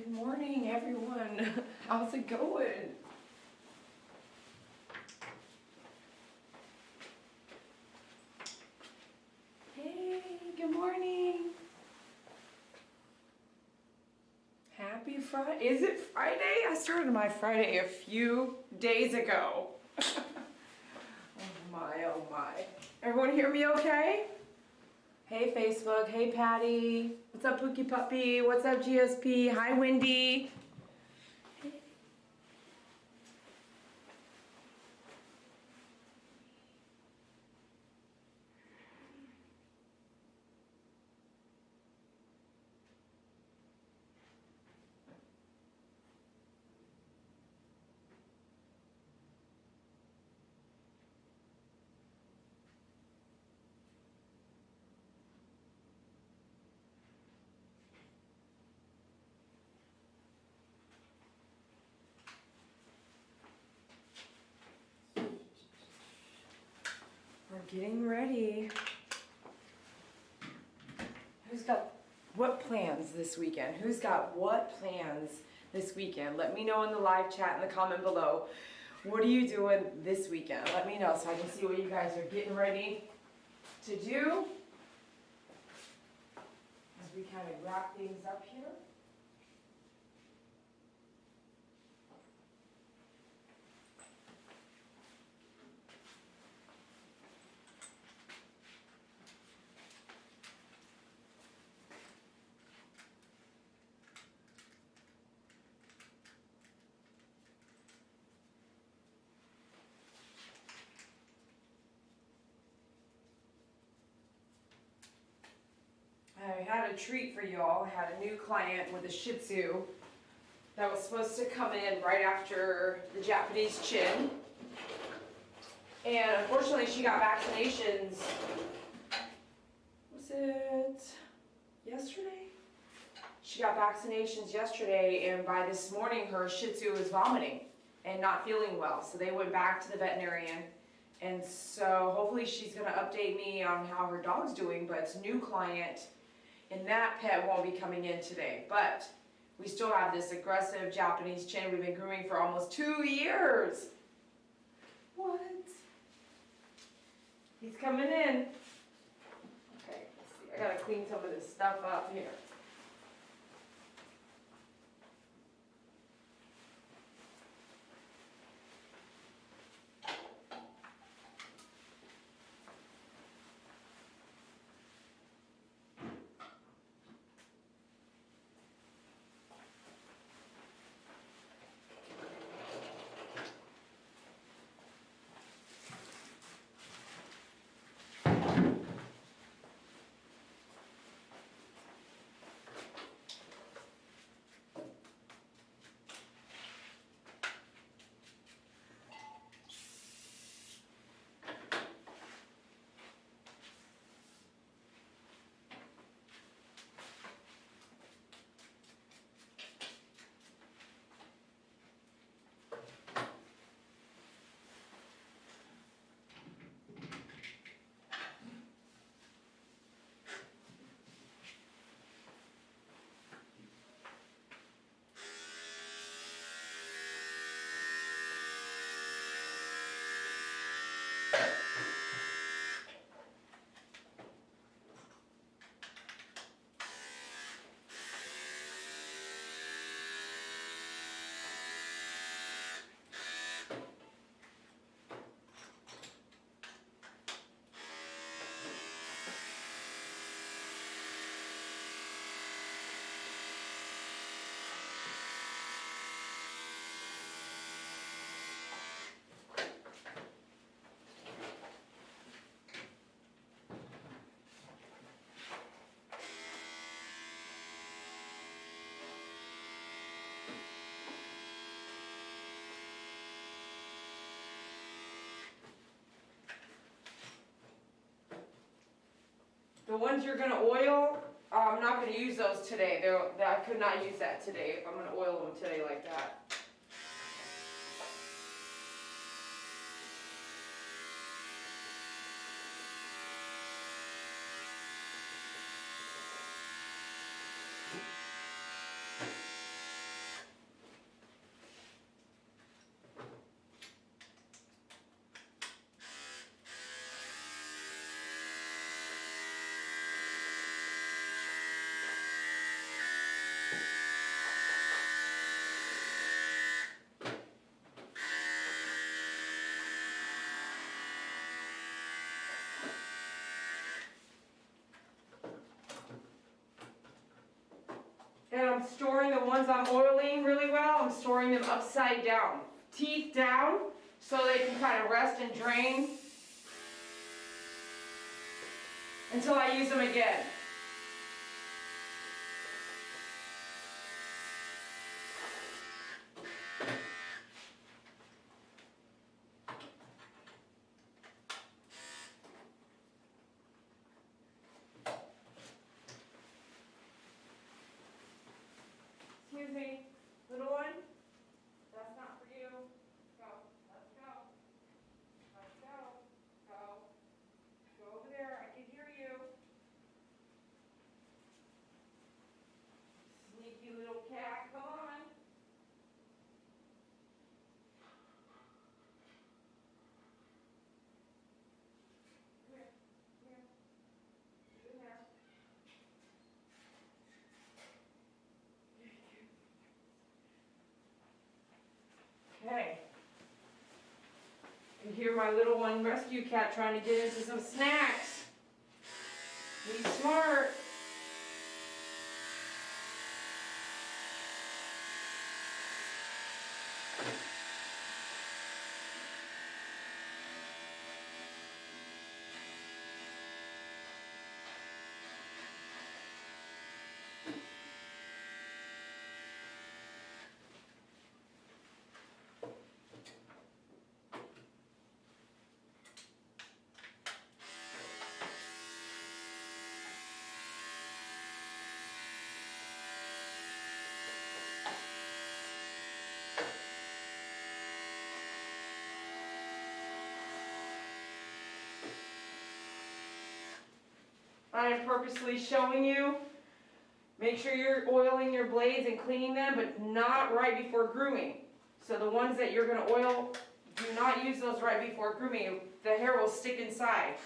Good morning, everyone. How's it going? Hey, good morning. Happy Friday. Is it Friday? I started my Friday a few days ago. Oh my, oh my. Everyone hear me okay? Hey Facebook, hey Patty. What's up Pookie Puppy? What's up GSP? Hi Wendy. We're getting ready. Who's got what plans this weekend? Who's got what plans this weekend? Let me know in the live chat in the comment below. What are you doing this weekend? Let me know so I can see what you guys are getting ready to do as we kind of wrap things up here. I had a treat for y'all. I had a new client with a Shih Tzu that was supposed to come in right after the Japanese chin. And unfortunately she got vaccinations, was it yesterday? She got vaccinations yesterday and by this morning her Shih Tzu was vomiting and not feeling well. So they went back to the veterinarian. And so hopefully she's gonna update me on how her dog's doing, but it's a new client and that pet won't be coming in today. But we still have this aggressive Japanese chin we've been grooming for almost 2 years. What? He's coming in. Okay, let's see. I gotta clean some of this stuff up here. The ones you're gonna oil, I'm not gonna use those today. I could not use that today if I'm gonna oil them today like that. storing the ones I'm oiling really well, I'm storing them upside down. Teeth down, so they can kind of rest and drain until I use them again. Excuse me, little one, that's not for you. Go, let's go. Let's go. Go. Go over there, I can hear you. Sneaky little cat, come on. Come here, come here. Get in there. Okay. You hear my little one rescue cat trying to get into some snacks. He's smart. I am purposely showing you. Make sure you're oiling your blades and cleaning them, but not right before grooming. So the ones that you're going to oil, do not use those right before grooming. The hair will stick inside.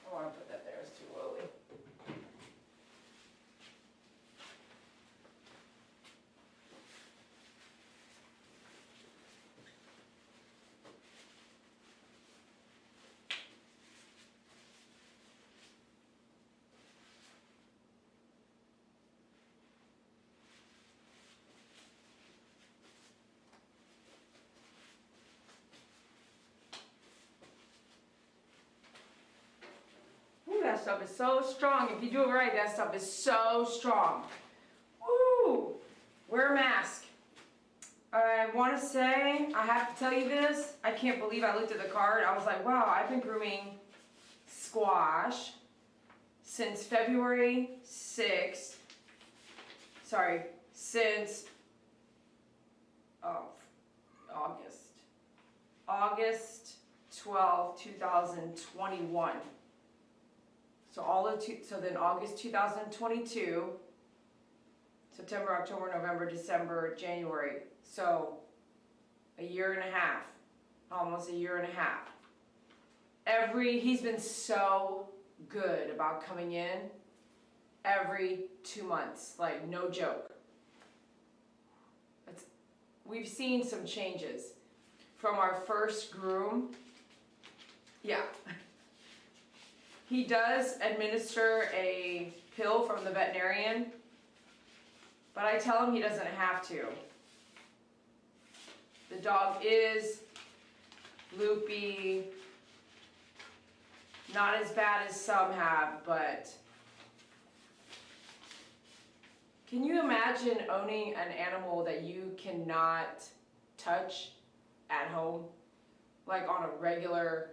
I want to put that there, it's too lowly. That stuff is so strong. If you do it right, that stuff is so strong. Woo! Wear a mask. I want to say, I have to tell you this, I can't believe I looked at the card. I was like, wow, I've been grooming Squash since February 6th. Sorry, since August 12, 2021. So then August 2022, September, October, November, December, January. So a year and a half, almost a year and a half. He's been so good about coming in every 2 months, like no joke. We've seen some changes from our first groom. Yeah. He does administer a pill from the veterinarian, but I tell him he doesn't have to. The dog is loopy, not as bad as some have, but can you imagine owning an animal that you cannot touch at home, like on a regular,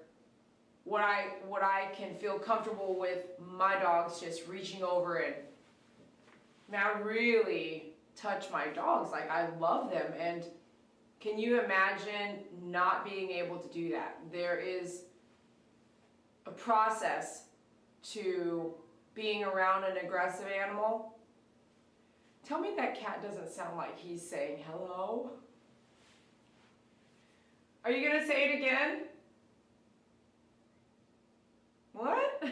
what I can feel comfortable with my dogs just reaching over and not really touch my dogs. Like, I love them, and can you imagine not being able to do that? There is a process to being around an aggressive animal. Tell me that cat doesn't sound like he's saying hello. Are you gonna say it again? What?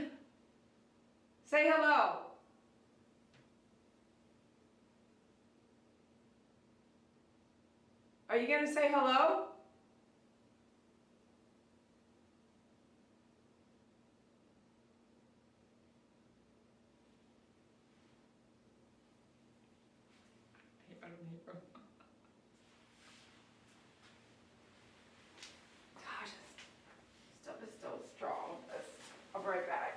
Say hello. Are you gonna say hello? I don't hear him. Gosh, this stuff is so strong. I'll be right back.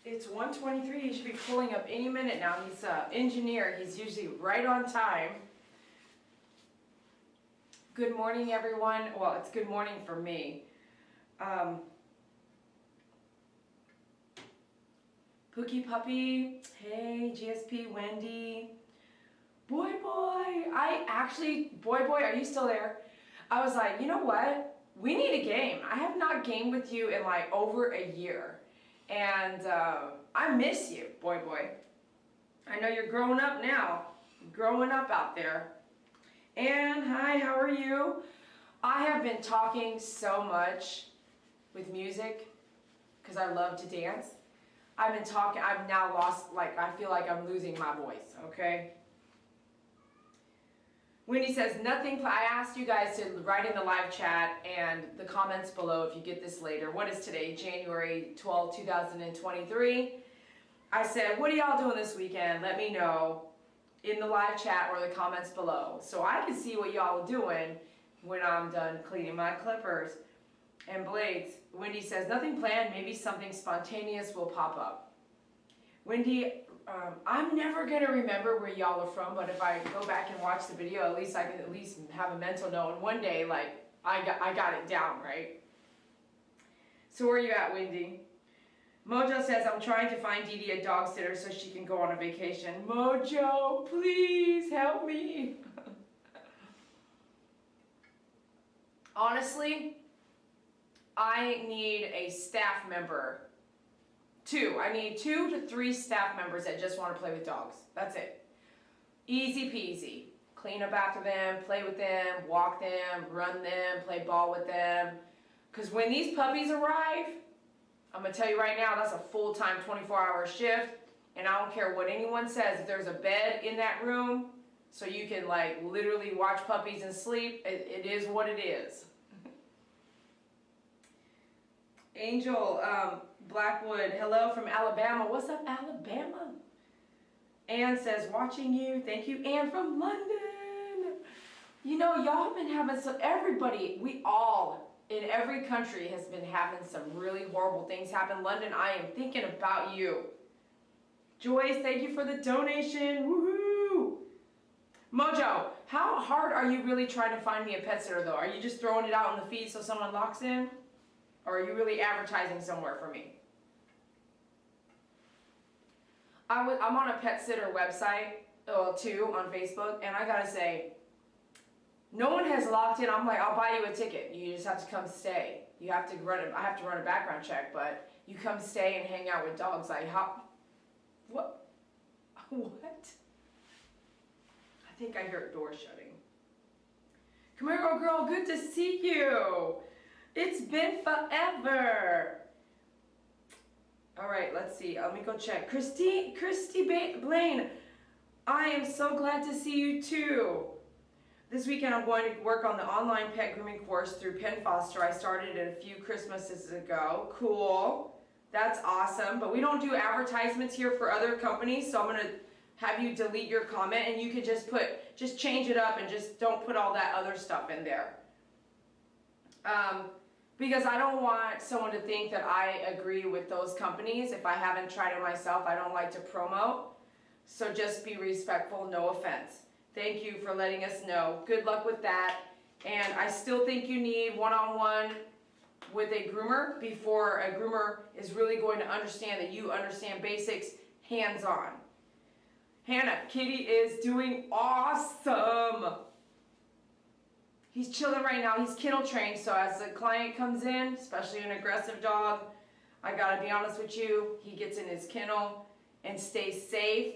It's 1:23, he should be pulling up any minute now. He's an engineer, he's usually right on time. Good morning, everyone. Well, it's good morning for me. Pookie Puppy, hey, GSP, Wendy. Boy, Boy, are you still there? I was like, you know what? We need a game. I have not gamed with you in like over a year. And I miss you, boy. I know you're growing up now, growing up out there. And hi, how are you? I have been talking so much with music because I love to dance. I've now lost, like, I feel like I'm losing my voice, okay? Wendy says, nothing, I asked you guys to write in the live chat and the comments below if you get this later. What is today? January 12, 2023. I said, what are y'all doing this weekend? Let me know in the live chat or the comments below so I can see what y'all are doing when I'm done cleaning my clippers and blades. Wendy says, nothing planned, maybe something spontaneous will pop up. Wendy, I'm never going to remember where y'all are from, but if I go back and watch the video, at least I can at least have a mental note. And one day, like, I got it down, right? So where are you at, Wendy? Mojo says, I'm trying to find Dee Dee a dog sitter so she can go on a vacation. Mojo, please help me. Honestly, I need a staff member. I need 2 to 3 staff members that just want to play with dogs. That's it. Easy peasy. Clean up after them, play with them, walk them, run them, play ball with them. Because when these puppies arrive, I'm going to tell you right now, that's a full-time 24-hour shift. And I don't care what anyone says. If there's a bed in that room, so you can like literally watch puppies and sleep, it is what it is. Angel, Blackwood, hello from Alabama. What's up, Alabama? Ann says, watching you. Thank you, Ann from London. You know, y'all have been having some, everybody, we all, in every country has been having some really horrible things happen. London, I am thinking about you. Joyce, thank you for the donation. Woohoo! Mojo, how hard are you really trying to find me a pet sitter, though? Are you just throwing it out in the feed so someone locks in? Or are you really advertising somewhere for me? I'm on a pet sitter website, too, on Facebook, and I gotta say, no one has locked in. I'm like, I'll buy you a ticket. You just have to come stay. You have to run I have to run a background check, but you come stay and hang out with dogs. Like, how? What? What? I think I hear a door shutting. Camaro girl, good to see you. It's been forever. All right, let's see. Let me go check. Christy Blaine, I am so glad to see you too. This weekend I'm going to work on the online pet grooming course through Penn Foster. I started it a few Christmases ago. Cool. That's awesome. But we don't do advertisements here for other companies, so I'm going to have you delete your comment, and you could just change it up and just don't put all that other stuff in there. Because I don't want someone to think that I agree with those companies. If I haven't tried it myself, I don't like to promote. So just be respectful, no offense. Thank you for letting us know. Good luck with that. And I still think you need one-on-one with a groomer before a groomer is really going to understand that you understand basics hands-on. Hannah, Kitty is doing awesome. He's chilling right now. He's kennel trained, so as a client comes in, especially an aggressive dog, I gotta be honest with you, he gets in his kennel and stays safe,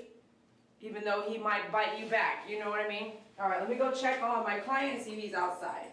even though he might bite you back. You know what I mean? All right, let me go check on my client and see if he's outside.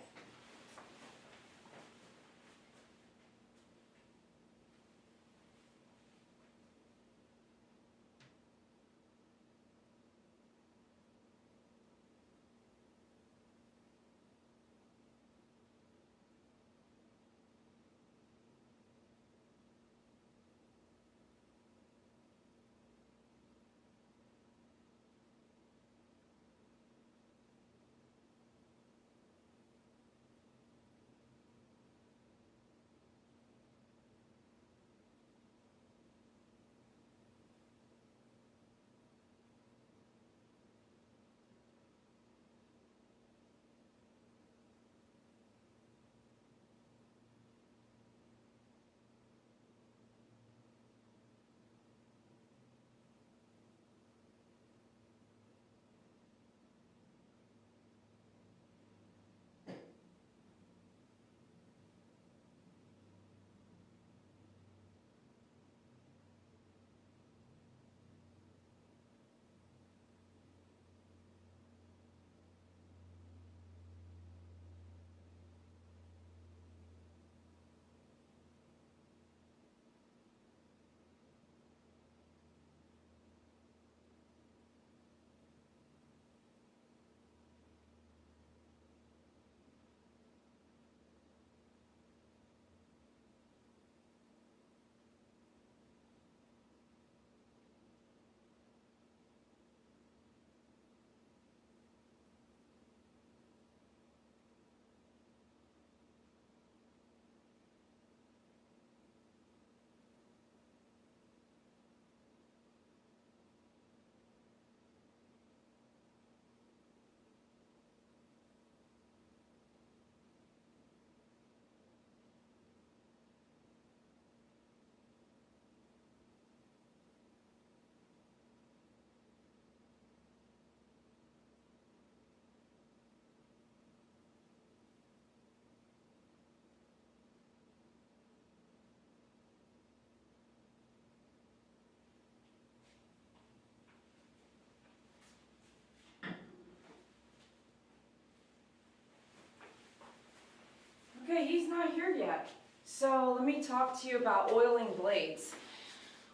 Okay, he's not here yet. So let me talk to you about oiling blades.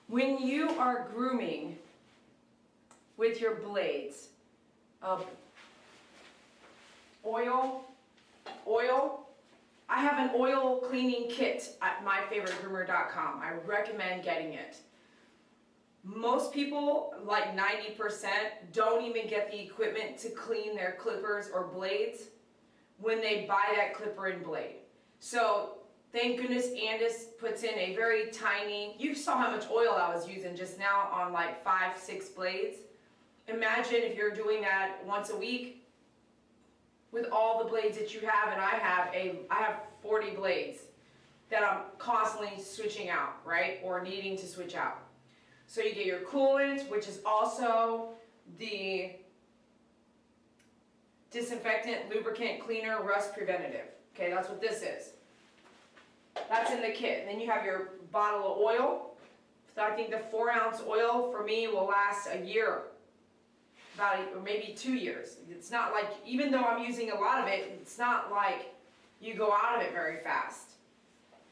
When you are grooming with your blades, oil, I have an oil cleaning kit at myfavoritegroomer.com. I recommend getting it. Most people, like 90%, don't even get the equipment to clean their clippers or blades when they buy that clipper and blade. So thank goodness Andis puts in a very tiny, you saw how much oil I was using just now on like 5-6 blades. Imagine if you're doing that once a week with all the blades that you have, and I have 40 blades that I'm constantly switching out, right? Or needing to switch out. So you get your coolant, which is also the disinfectant, lubricant, cleaner, rust preventative. Okay, that's what this is. That's in the kit. And then you have your bottle of oil. So I think the 4-ounce oil for me will last a year. or maybe 2 years. It's not like, even though I'm using a lot of it, it's not like you go out of it very fast.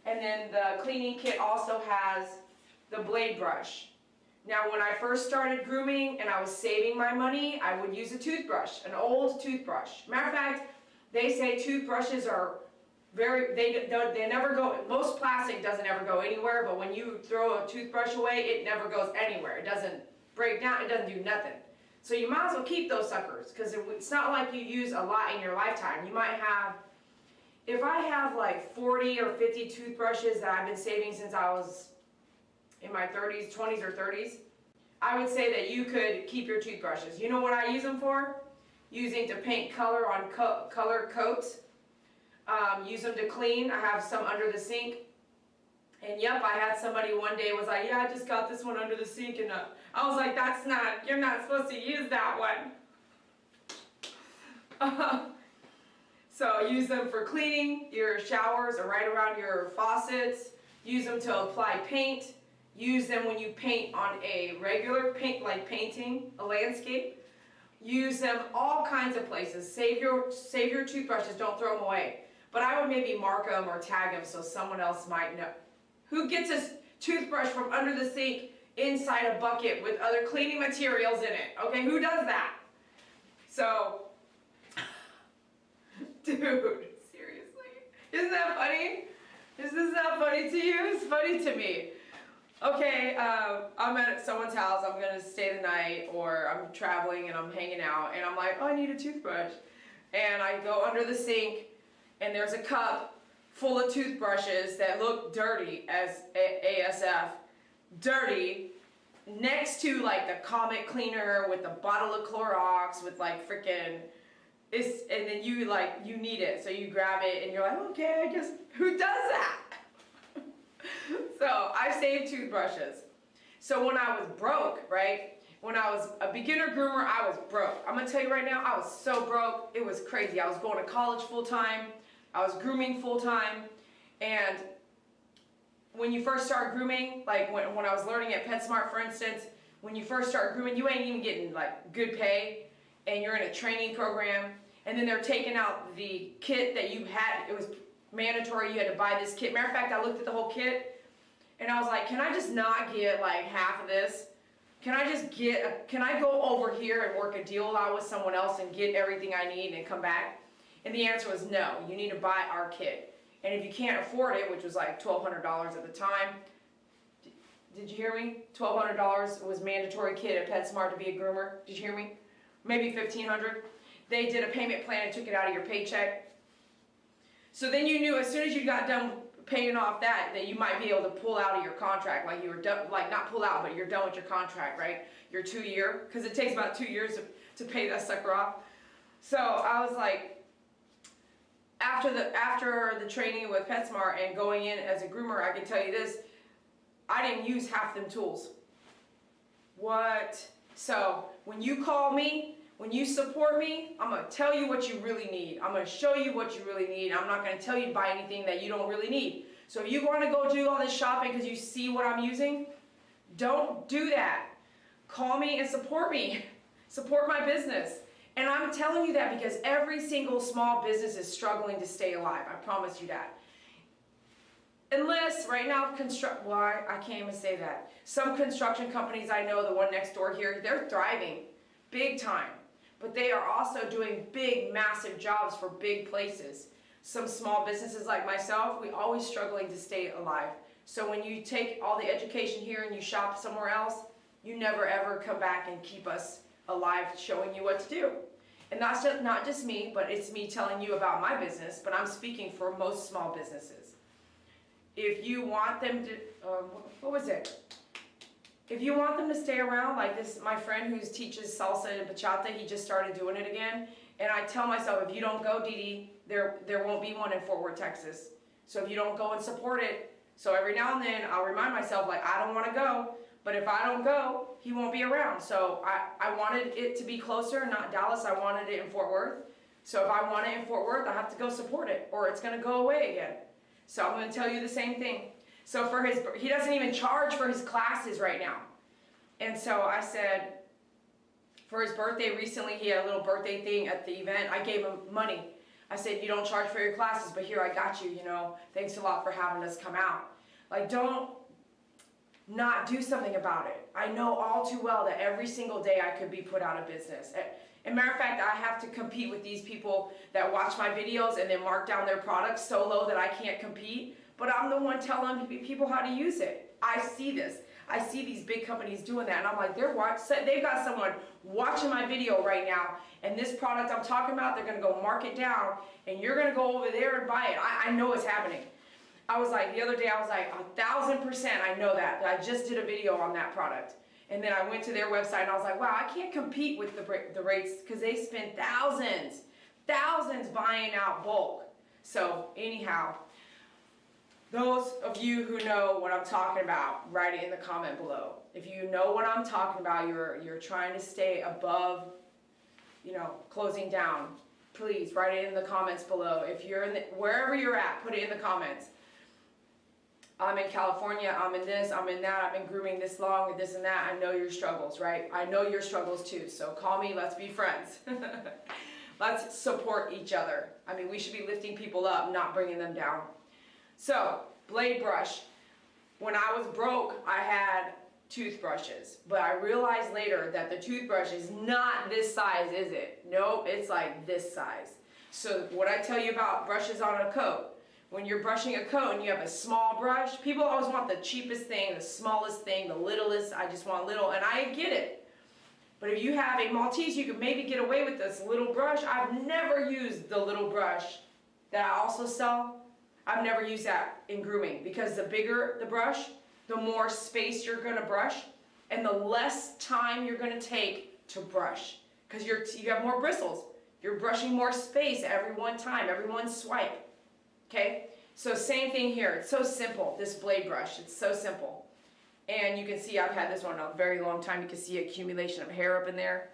And then the cleaning kit also has the blade brush. Now when I first started grooming and I was saving my money, I would use a toothbrush, an old toothbrush. Matter of fact, they say toothbrushes are they never go, most plastic doesn't ever go anywhere, but when you throw a toothbrush away, it never goes anywhere. It doesn't break down, it doesn't do nothing. So you might as well keep those suckers, because it's not like you use a lot in your lifetime. You might have, if I have like 40 or 50 toothbrushes that I've been saving since I was in my 30s, 20s or 30s, I would say that you could keep your toothbrushes. You know what I use them for? Using to paint color on color coats. Use them to clean. I have some under the sink. And yep, I had somebody one day was like, yeah, I just got this one under the sink, and I was like, you're not supposed to use that one. So use them for cleaning your showers or right around your faucets. Use them to apply paint. Use them when you paint on a regular paint, like painting a landscape. Use them all kinds of places. Save your toothbrushes, don't throw them away. But I would maybe mark them or tag them so someone else might know. Who gets a toothbrush from under the sink inside a bucket with other cleaning materials in it? Okay, who does that? So, dude, seriously? Isn't that funny? Is this not funny to you? It's funny to me. Okay, I'm at someone's house, I'm gonna stay the night, or I'm traveling and I'm hanging out, and I'm like, oh, I need a toothbrush. And I go under the sink, and there's a cup full of toothbrushes that look dirty as ASF, dirty, next to like the Comet cleaner with the bottle of Clorox with like freaking, and then you need it, so you grab it and you're like, okay, I guess, who does that? So I saved toothbrushes. So when I was broke, right? When I was a beginner groomer, I was broke. I'm gonna tell you right now, I was so broke, it was crazy. I was going to college full time, I was grooming full time, and when you first start grooming, like when I was learning at PetSmart, for instance, when you first start grooming, you ain't even getting like good pay, and you're in a training program, and then they're taking out the kit that you had. It was mandatory, you had to buy this kit. Matter of fact, I looked at the whole kit, and I was like, can I just not get like half of this? Can I go over here and work a deal out with someone else and get everything I need and come back? And the answer was no, you need to buy our kit. And if you can't afford it, which was like $1,200 at the time, did you hear me? $1,200 was mandatory kit at PetSmart to be a groomer. Did you hear me? Maybe $1,500. They did a payment plan and took it out of your paycheck. So then you knew as soon as you got done paying off that you might be able to pull out of your contract, like you were done, like not pull out, but you're done with your contract, right? Your 2 year, because it takes about 2 years to pay that sucker off. So I was like, after the training with PetSmart and going in as a groomer, I can tell you this, I didn't use half them tools. What? So when you call me, when you support me, I'm going to tell you what you really need. I'm going to show you what you really need. I'm not going to tell you to buy anything that you don't really need. So if you want to go do all this shopping because you see what I'm using, don't do that. Call me and support me. Support my business. And I'm telling you that because every single small business is struggling to stay alive. I promise you that. Unless right now, I can't even say that. Some construction companies I know, the one next door here, they're thriving big time. But they are also doing big, massive jobs for big places. Some small businesses like myself, we always struggling to stay alive. So when you take all the education here and you shop somewhere else, you never ever come back and keep us alive showing you what to do. And that's just, not just me, but it's me telling you about my business, but I'm speaking for most small businesses. If you want them to, if you want them to stay around, like this, my friend who teaches salsa and bachata, he just started doing it again. And I tell myself, if you don't go, Dee, there won't be one in Fort Worth, Texas. So if you don't go and support it, so every now and then I'll remind myself, like, I don't want to go, but if I don't go, he won't be around. So I wanted it to be closer, not Dallas, I wanted it in Fort Worth. So if I want it in Fort Worth, I have to go support it, or it's going to go away again. So I'm going to tell you the same thing. So he doesn't even charge for his classes right now. And so I said, For his birthday recently, he had a little birthday thing at the event. I gave him money. I said, you don't charge for your classes, but here, I got you, you know. Thanks a lot for having us come out. Like, don't not do something about it. I know all too well that every single day I could be put out of business. As a matter of fact, I have to compete with these people that watch my videos and then mark down their products so low that I can't compete. But I'm the one telling people how to use it. I see this. I see these big companies doing that, and I'm like, they've got someone watching my video right now, and this product I'm talking about, they're gonna go mark it down, and you're gonna go over there and buy it. I know it's happening. I was like, the other day, I was like, 1,000% I know that. I just did a video on that product. And then I went to their website, and I was like, wow, I can't compete with the rates, because they spend thousands buying out bulk. So anyhow, those of you who know what I'm talking about, write it in the comment below. If you know what I'm talking about, you're trying to stay above, you know, closing down, please write it in the comments below. If you're in wherever you're at, put it in the comments. I'm in California, I'm in this, I'm in that, I've been grooming this long, this and that. I know your struggles, right? I know your struggles too, so call me, let's be friends. Let's support each other. I mean, we should be lifting people up, not bringing them down. So, blade brush. When I was broke, I had toothbrushes, but I realized later that the toothbrush is not this size, is it? Nope, it's like this size. So what I tell you about brushes on a coat, when you're brushing a coat and you have a small brush, people always want the cheapest thing, the smallest thing, the littlest, I just want little, and I get it. But if you have a Maltese, you can maybe get away with this little brush. I've never used the little brush that I also sell. I've never used that in grooming, because the bigger the brush, the more space you're going to brush, and the less time you're going to take to brush, because you have more bristles. You're brushing more space every one time, every one swipe. Okay? So same thing here. It's so simple, this blade brush. It's so simple. And you can see I've had this one a very long time. You can see accumulation of hair up in there.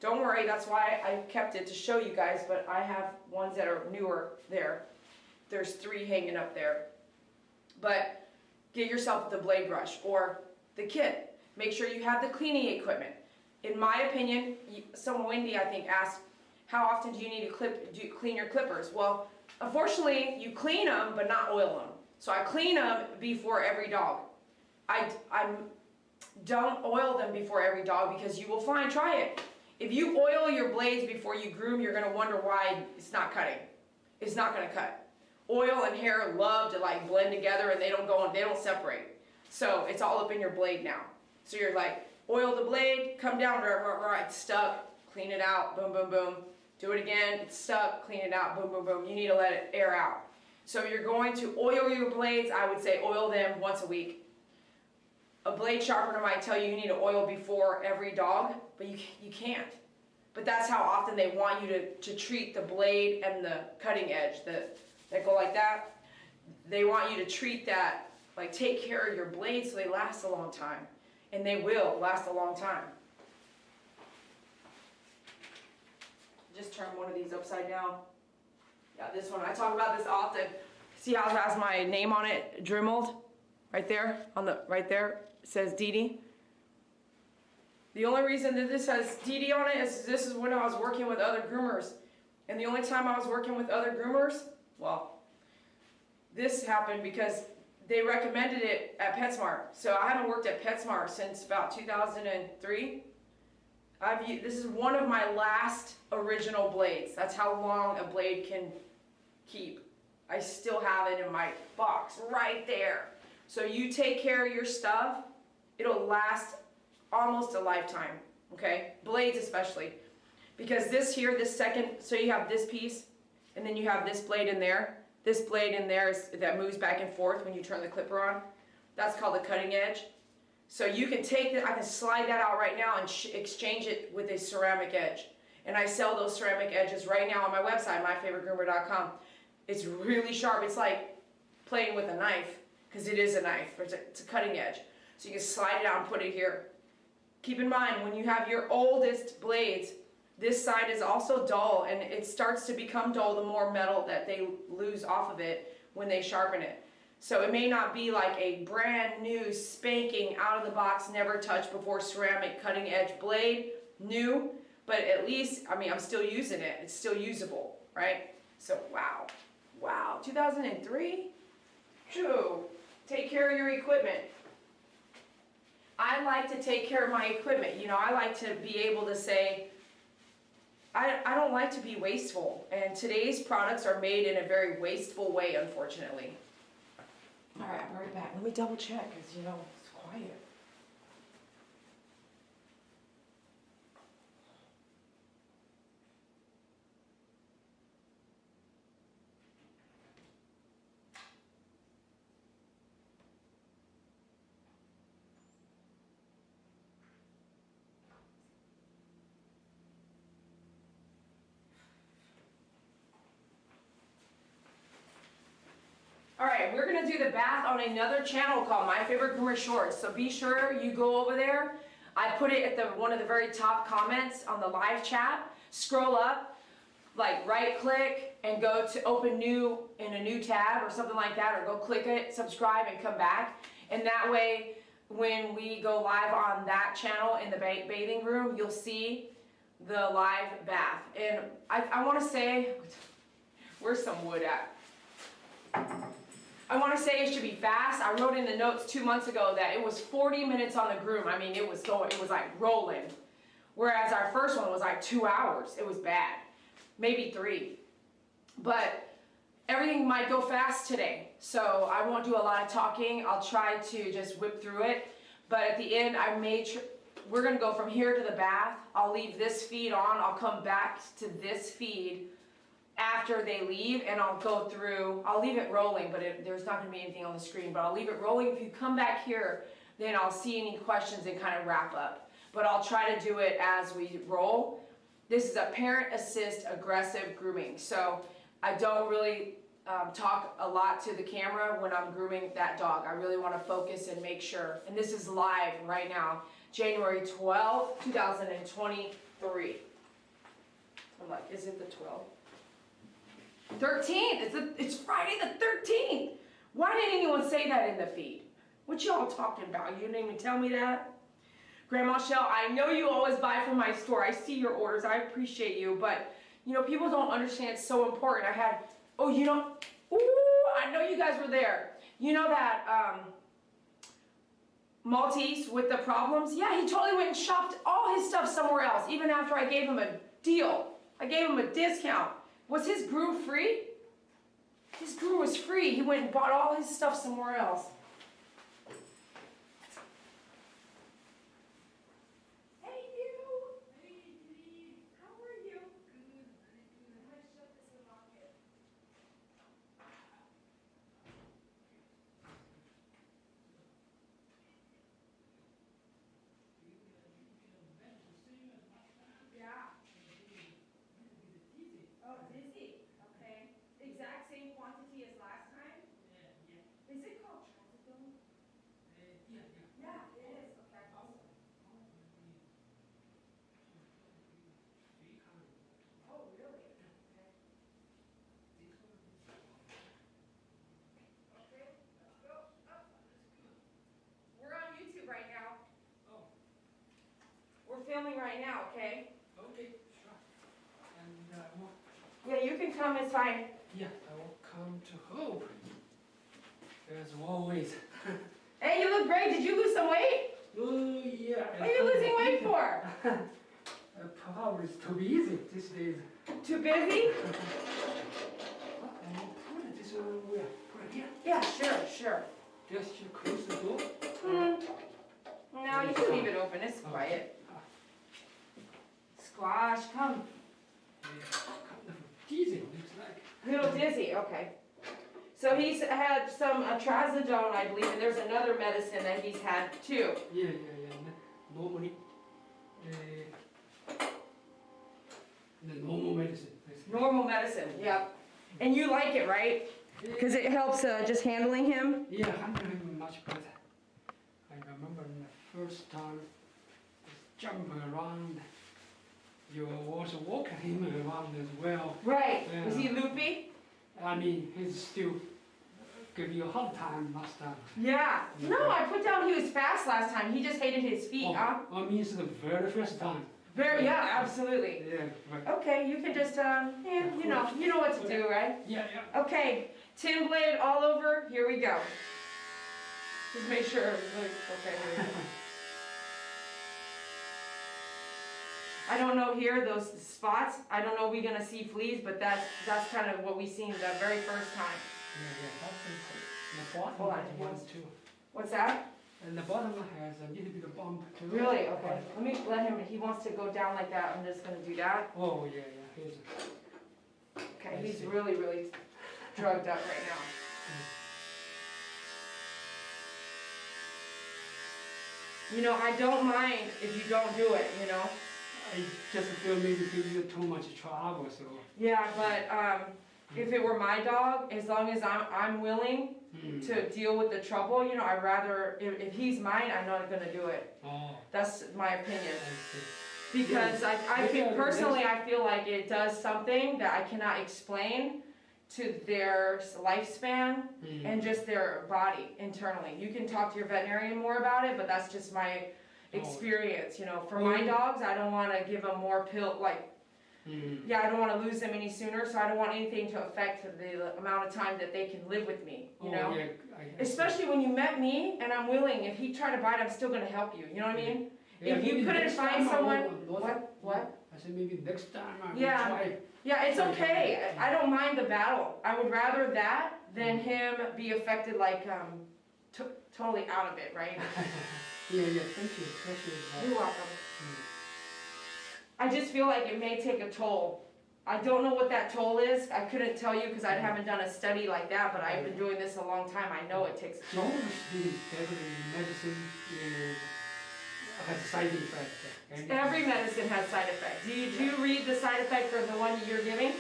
Don't worry, that's why I kept it to show you guys, but I have ones that are newer there. There's 3 hanging up there. But get yourself the blade brush or the kit. Make sure you have the cleaning equipment. In my opinion, Wendy, I think, asked, how often do you need to clean your clippers? Well, unfortunately, you clean them, but not oil them. So I clean them before every dog. I don't oil them before every dog, because you will find, try it. If you oil your blades before you groom, you're going to wonder why it's not cutting. It's not going to cut. Oil and hair love to like blend together, and they don't separate. So it's all up in your blade now. So you're like, oil the blade, come down, it's stuck, clean it out, boom, boom, boom. Do it again, it's stuck, clean it out, boom, boom, boom. You need to let it air out. So you're going to oil your blades. I would say oil them once a week. A blade sharpener might tell you need to oil before every dog, but you can't. But that's how often they want you to treat the blade and the cutting edge that go like that. They want you to treat that, like take care of your blades so they last a long time. And they will last a long time. Just turn one of these upside down. Yeah, this one, I talk about this often. See how it has my name on it, Dremelled? Right there, right there, it says Dee. The only reason that this has Dee on it is this is when I was working with other groomers. And the only time I was working with other groomers, well, this happened because they recommended it at PetSmart. So I haven't worked at PetSmart since about 2003. This is one of my last original blades. That's how long a blade can keep. I still have it in my box right there. So you take care of your stuff, it'll last almost a lifetime, okay? Blades especially. Because this here, this second, so you have this piece, and then you have this blade in there. This blade in there that moves back and forth when you turn the clipper on. That's called the cutting edge. So you can take that, I can slide that out right now and exchange it with a ceramic edge. And I sell those ceramic edges right now on my website, myfavoritegroomer.com. It's really sharp. It's like playing with a knife, because it is a knife. It's a cutting edge. So you can slide it out and put it here. Keep in mind, when you have your oldest blades, this side is also dull, and it starts to become dull the more metal that they lose off of it when they sharpen it. So it may not be like a brand new, spanking, out of the box, never touched before ceramic cutting edge blade, new, but at least, I mean, I'm still using it. It's still usable, right? So, wow. Wow, 2003? Phew. Take care of your equipment. I like to take care of my equipment. You know, I like to be able to say, I don't like to be wasteful. And today's products are made in a very wasteful way, unfortunately. All right, I'm right back. Let me double check, because, you know, it's quiet. All right, we're gonna do the bath on another channel called My Favorite Groomer Shorts. So be sure you go over there. I put it at one of the very top comments on the live chat. Scroll up, like right click and go to open new in a new tab or something like that, or go click it, subscribe and come back. And that way, when we go live on that channel in the bathing room, you'll see the live bath. And I wanna say, where's some wood at? I want to say it should be fast. I wrote in the notes 2 months ago that it was 40 minutes on the groom. I mean, it was like rolling. Whereas our first one was like 2 hours. It was bad. Maybe 3. But everything might go fast today. So I won't do a lot of talking. I'll try to just whip through it. But at the end, I made sure, we're going to go from here to the bath. I'll leave this feed on. I'll come back to this feed after they leave, and I'll go through, I'll leave it rolling, but there's not going to be anything on the screen, but I'll leave it rolling. If you come back here, then I'll see any questions and kind of wrap up. But I'll try to do it as we roll. This is a parent assist aggressive grooming, so I don't really talk a lot to the camera when I'm grooming that dog. I really want to focus and make sure, and this is live right now, January 12th, 2023. I'm like, is it the 12th? 13th, it's Friday the 13th. Why didn't anyone say that in the feed? What y'all talking about? You didn't even tell me that? Grandma Shell, I know you always buy from my store. I see your orders, I appreciate you, but you know, people don't understand it's so important. I had, oh, you know, ooh, I know you guys were there. You know that Maltese with the problems? Yeah, he totally went and shopped all his stuff somewhere else, even after I gave him a deal. I gave him a discount. Was his groom free? His groom was free. He went and bought all his stuff somewhere else. Hey, you. Hey, how are you? Good. I'm going to shut this in the pocket. Yeah. Oh, dizzy. Okay. Exact same quantity as last time? Yeah. Is it called trazodone? Yeah. Yeah, it is. Okay. Awesome. Oh, really? Okay. Okay, let's go. Up. We're on YouTube right now. Oh. We're filming right now, okay? Okay, sure. And Yeah, you can come, it's fine. yeah, I will come to hope. As always. Hey, you look great. Did you lose some weight? Oh yeah. What are you losing weight for? Probably it's too busy these days. Too busy? And put it this way. Put it here. Yeah, sure. Just you close the door. No, you can leave it open. It's quiet. Squash, come. Yeah, kind of dizzy, looks like. Little dizzy, okay. So he's had some trazodone, I believe, and there's another medicine that he's had too. Yeah. Normally, the normal medicine. Basically. Normal medicine, yep. And you like it, right? Because it helps just handling him? Yeah, handling him much better. I remember the first time, just jump around. You also walk him around as well. Right. Was he loopy? I mean, he's still give you a hard time last time. Yeah. No, I put down he was fast last time. He just hated his feet, huh? I mean, it's the very first time. Very, yeah, absolutely. Yeah, but, Okay, you can just, yeah, you know what to do, right? yeah, yeah. Okay, tin blade all over, here we go. Just make sure, okay, here we go. I don't know here, those spots, I don't know if we're gonna see fleas, but that's kind of what we seen the very first time. Yeah, that's it. The bottom Hold on, has one too. What's that? And the bottom has a little bit of bump too. Really? Okay. Let me let him, he wants to go down like that, I'm just gonna do that. Oh, yeah, yeah, here's a, Okay, I he's see. really, really drugged up right now. You know, I don't mind if you don't do it, you know? I just feel maybe give you too much trouble, so. Yeah, but if it were my dog, as long as I'm willing to deal with the trouble, you know, I'd rather, if he's mine, I'm not gonna do it. Oh, That's my opinion. I see. Because I feel, personally, I feel like it does something that I cannot explain to their lifespan and just their body internally. You can talk to your veterinarian more about it, but that's just my experience, you know. For my dogs, I don't want to give them more pill, like, yeah, I don't want to lose them any sooner, so I don't want anything to affect the amount of time that they can live with me, you know. Yeah, especially when you met me and I'm willing, if he tried to bite, I'm still going to help you, you know what I mean? yeah, If you couldn't find someone, what? I said maybe next time I will Yeah. try. Yeah, it's okay. I don't mind the battle. I would rather that than him be affected like totally out of it, right? Yeah, thank you. Appreciate that. You're welcome. I just feel like it may take a toll. I don't know what that toll is. I couldn't tell you because I haven't done a study like that, but I've been doing this a long time. I know it takes a toll. Always been definitely medicine has side effect. Every medicine has side effects. Do you read the side effect for the one you're giving?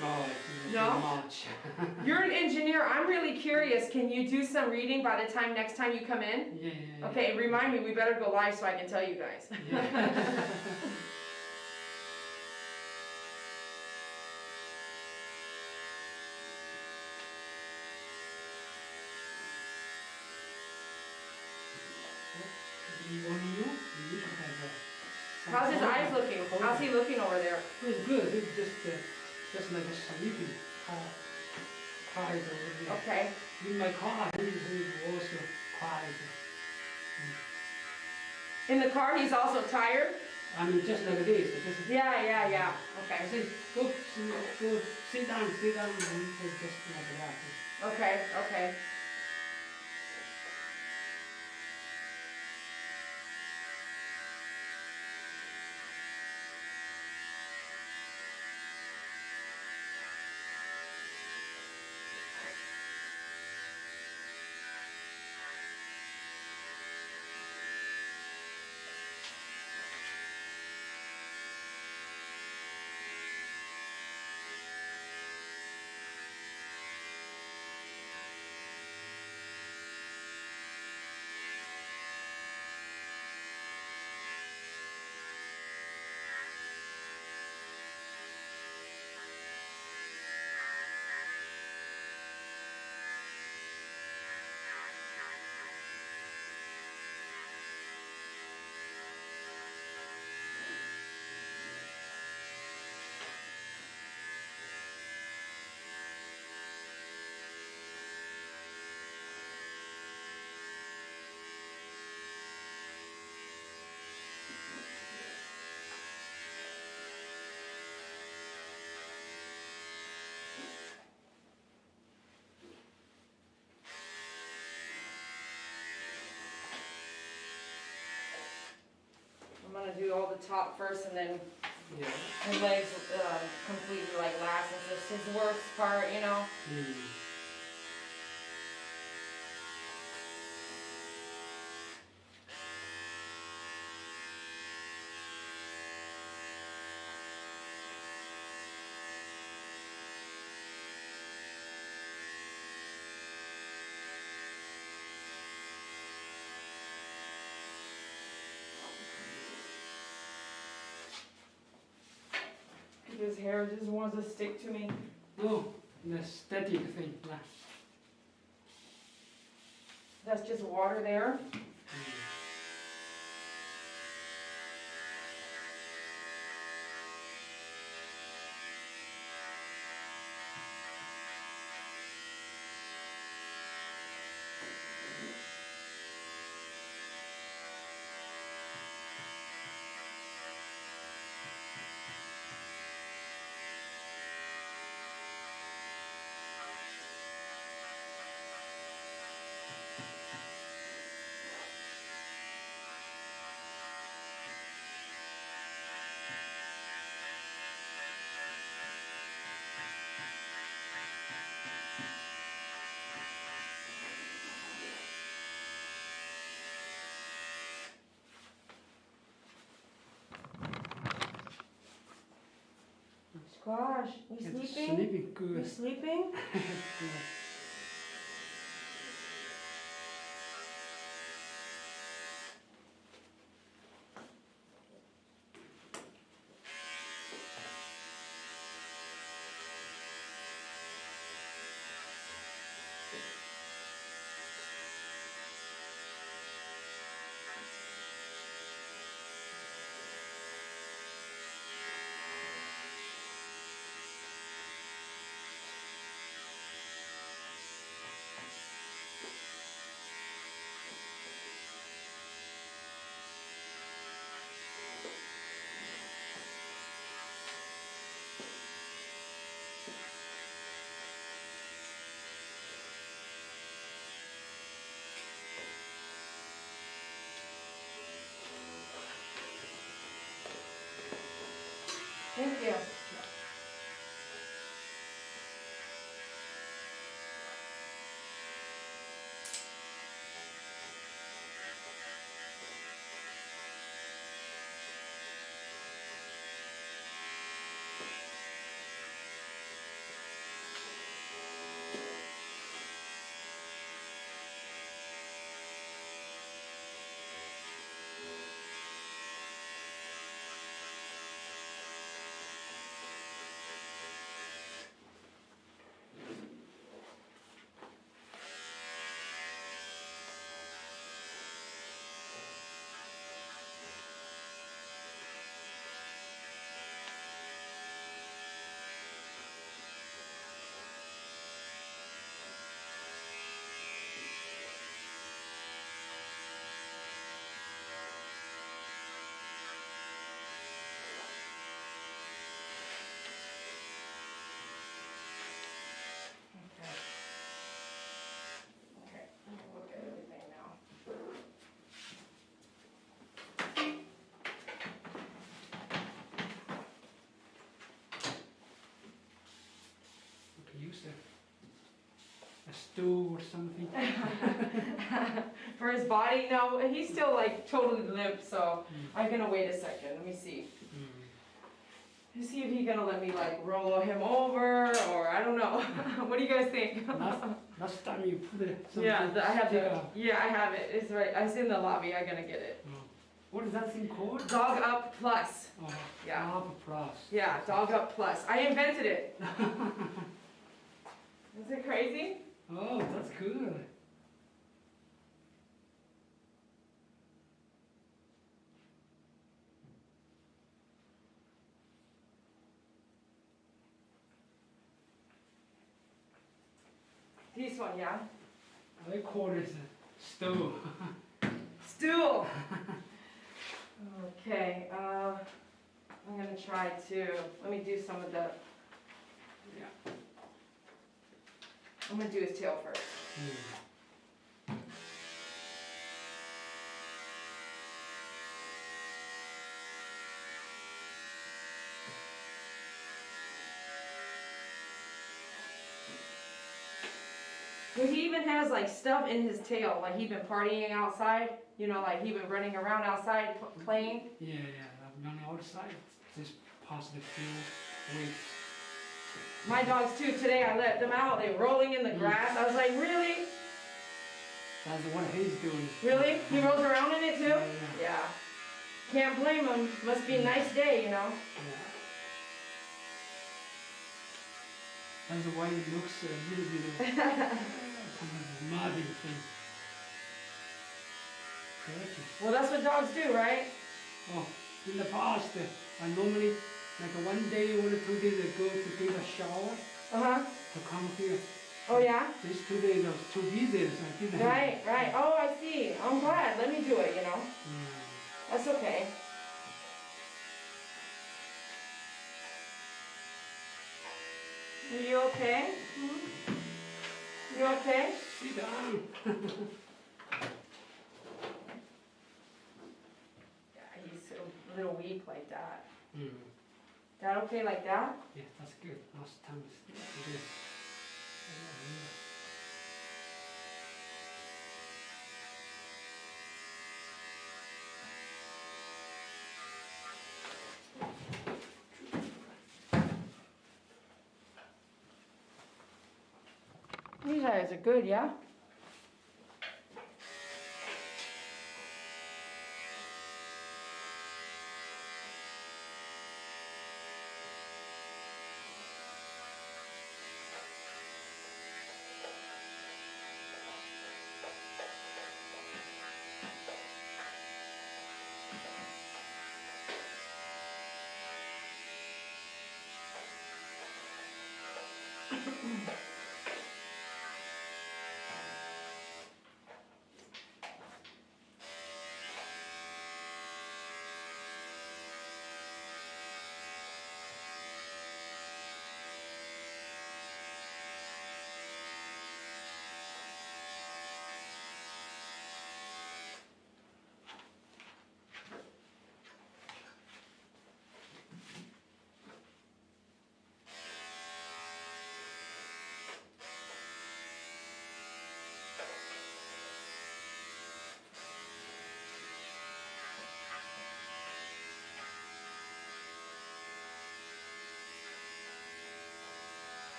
No, No? not much. You're an engineer. I'm really curious. Can you do some reading by the time next time you come in? Yeah. Okay, remind me, we better go live so I can tell you guys. Yeah. You should have How's his eyes looking? How's he looking over there? It's good. It's just like a sleeping quiet over there. Okay. In my car, he also quiet. In the car, he's also tired? I mean, just like this. Yeah. I Okay. say, go sit down, and just like that. Okay. I'm gonna do all the top first and then Yeah. his legs completely like last. It's just his worst part, you know. His hair just wants to stick to me. No, the static thing. That's just water there. gosh, you It's sleeping? sleeping good. You sleeping? Good. Thank you. Okay, I'm gonna look at everything now. You can use a stool or something. For his body, no, he's still like totally limp, so I'm gonna wait a second. Let me see. Let's see if he's gonna let me like roll him over, or I don't know. What do you guys think? Last time you put it something. Yeah, I have the. Yeah. Yeah, I have it. It's right. It's in the lobby. I'm gonna get it. What is that thing called? Dog Up Plus. Oh, Yeah. Dog Plus. Yeah, Dog Up Plus. I invented it. Is it crazy? Oh, that's good. This one, yeah. I call it a stool. Stool. Okay. I'm gonna try to. Let me do some of the. Yeah. I'm gonna do his tail first. Well, he even has like stuff in his tail, like he been partying outside, you know, like he been running around outside playing. Yeah, I'm on the outside. Just positive feel, weight. My dogs too, today I let them out, they were rolling in the grass. I was like, really? That's what he's doing. Really? He rolls around in it too? Yeah. Yeah. Can't blame him. Must be a nice day, you know? Yeah. That's why it looks a little bit of muddy thing. Dirty. Well, that's what dogs do, right? Oh, in the past, I normally, like 1 day or 2 days ago, to take a shower, Uh-huh. to come here. Oh, yeah? These 2 days I was too busy, so I didn't. Right, right. Oh, I see. I'm glad. Let me do it, you know? Mm. That's okay. Are you okay? You okay? Sit down. Yeah, he's a little weak like that. Mm. That okay like that? Yeah, that's good. Last time it is. exercise are good, yeah?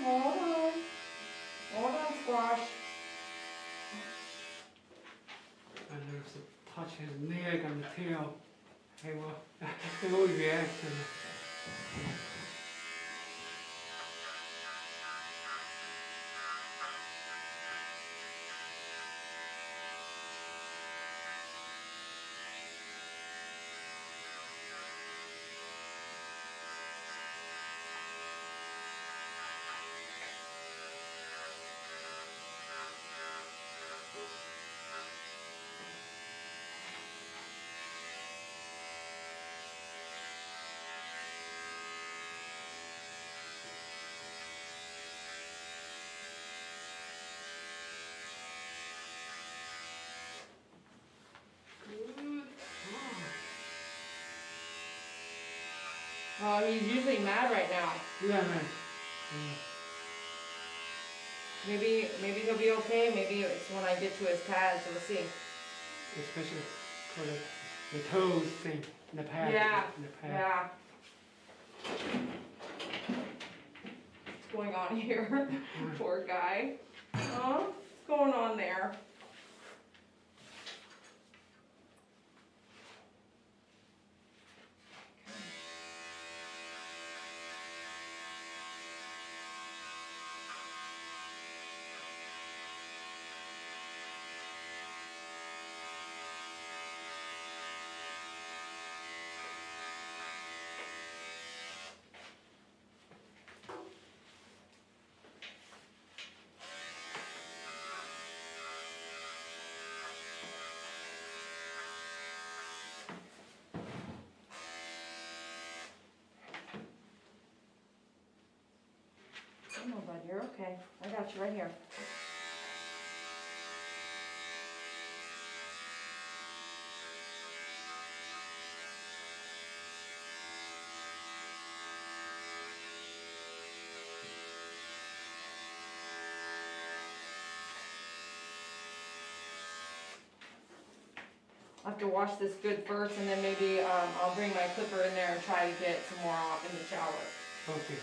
Hold on. Hold on, Squash. And there's a touch his neck and the tail. He will react. He's usually mad right now. Yeah, man. Maybe he'll be okay. Maybe it's when I get to his pads. We'll see. Especially for the toes thing, the pad. Yeah. The pad. Yeah. What's going on here? Poor guy. Oh, what's going on there? No, bud, you're okay. I got you right here. I have to wash this good first, and then maybe I'll bring my clipper in there and try to get some more off in the shower. Okay.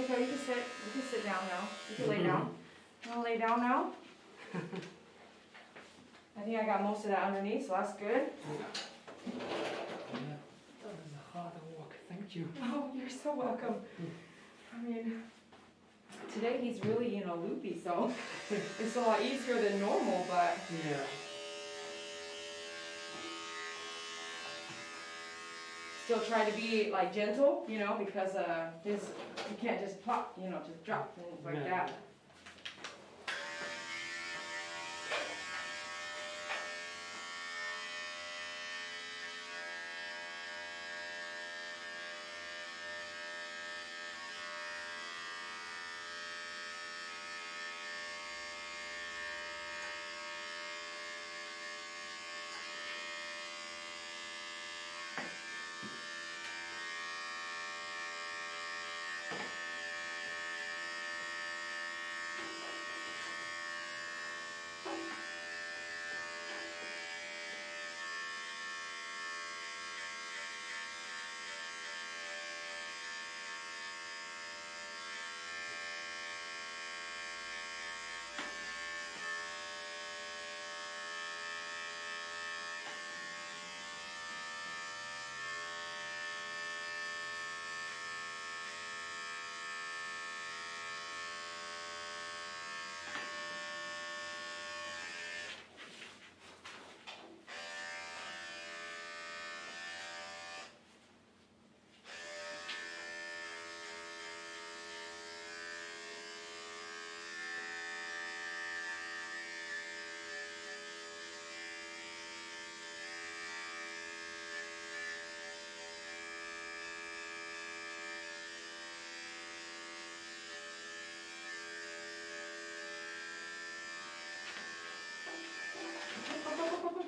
okay, you can sit. You can sit down now. You can lay down. You wanna lay down now? I think I got most of that underneath, so that's good. Yeah, that was a hard work. Thank you. Oh, you're so welcome. I mean, today he's really, loopy, so it's a lot easier than normal, but Yeah. still try to be like gentle, because you can't just pop, just drop things like Yeah. that.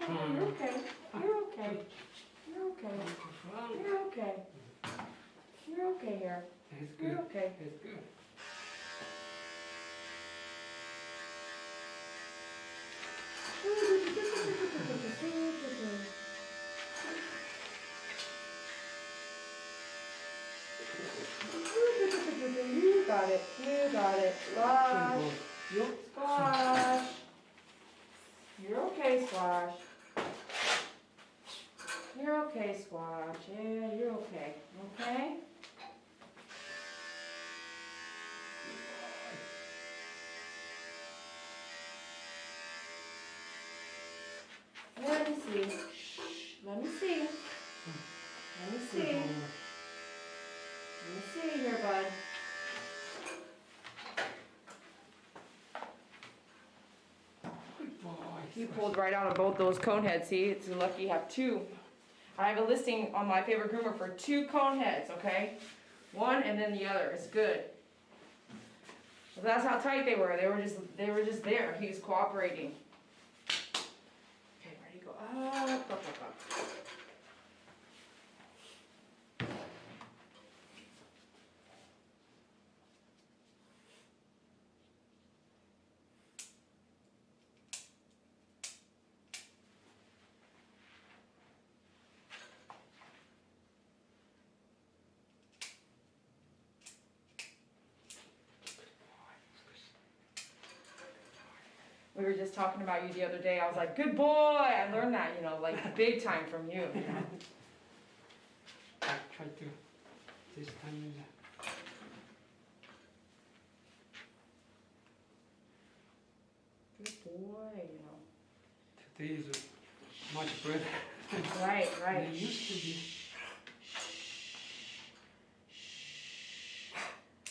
You're okay. You're okay. You're okay. You're okay. You're okay here. It's good. You're okay. It's good. You got it. You got it. Squash. Squash. You're okay, Squash. You're okay, Squash. Yeah, you're okay. Okay? Let me see. Shh. Let me see. Let me see. Let me see here, bud. Good boy. You pulled right out of both those cone heads. See, it's lucky you have two. I have a listing on my favorite groomer for 2 cone heads, okay? One and then the other. It's good. So that's how tight they were. They were just there. He was cooperating. Okay, ready to go up, up, up, up. We were just talking about you the other day. I was like, good boy. I learned that, like big time from you. I try to this time. Good boy, Today is much better. Right, right. Than it used to be.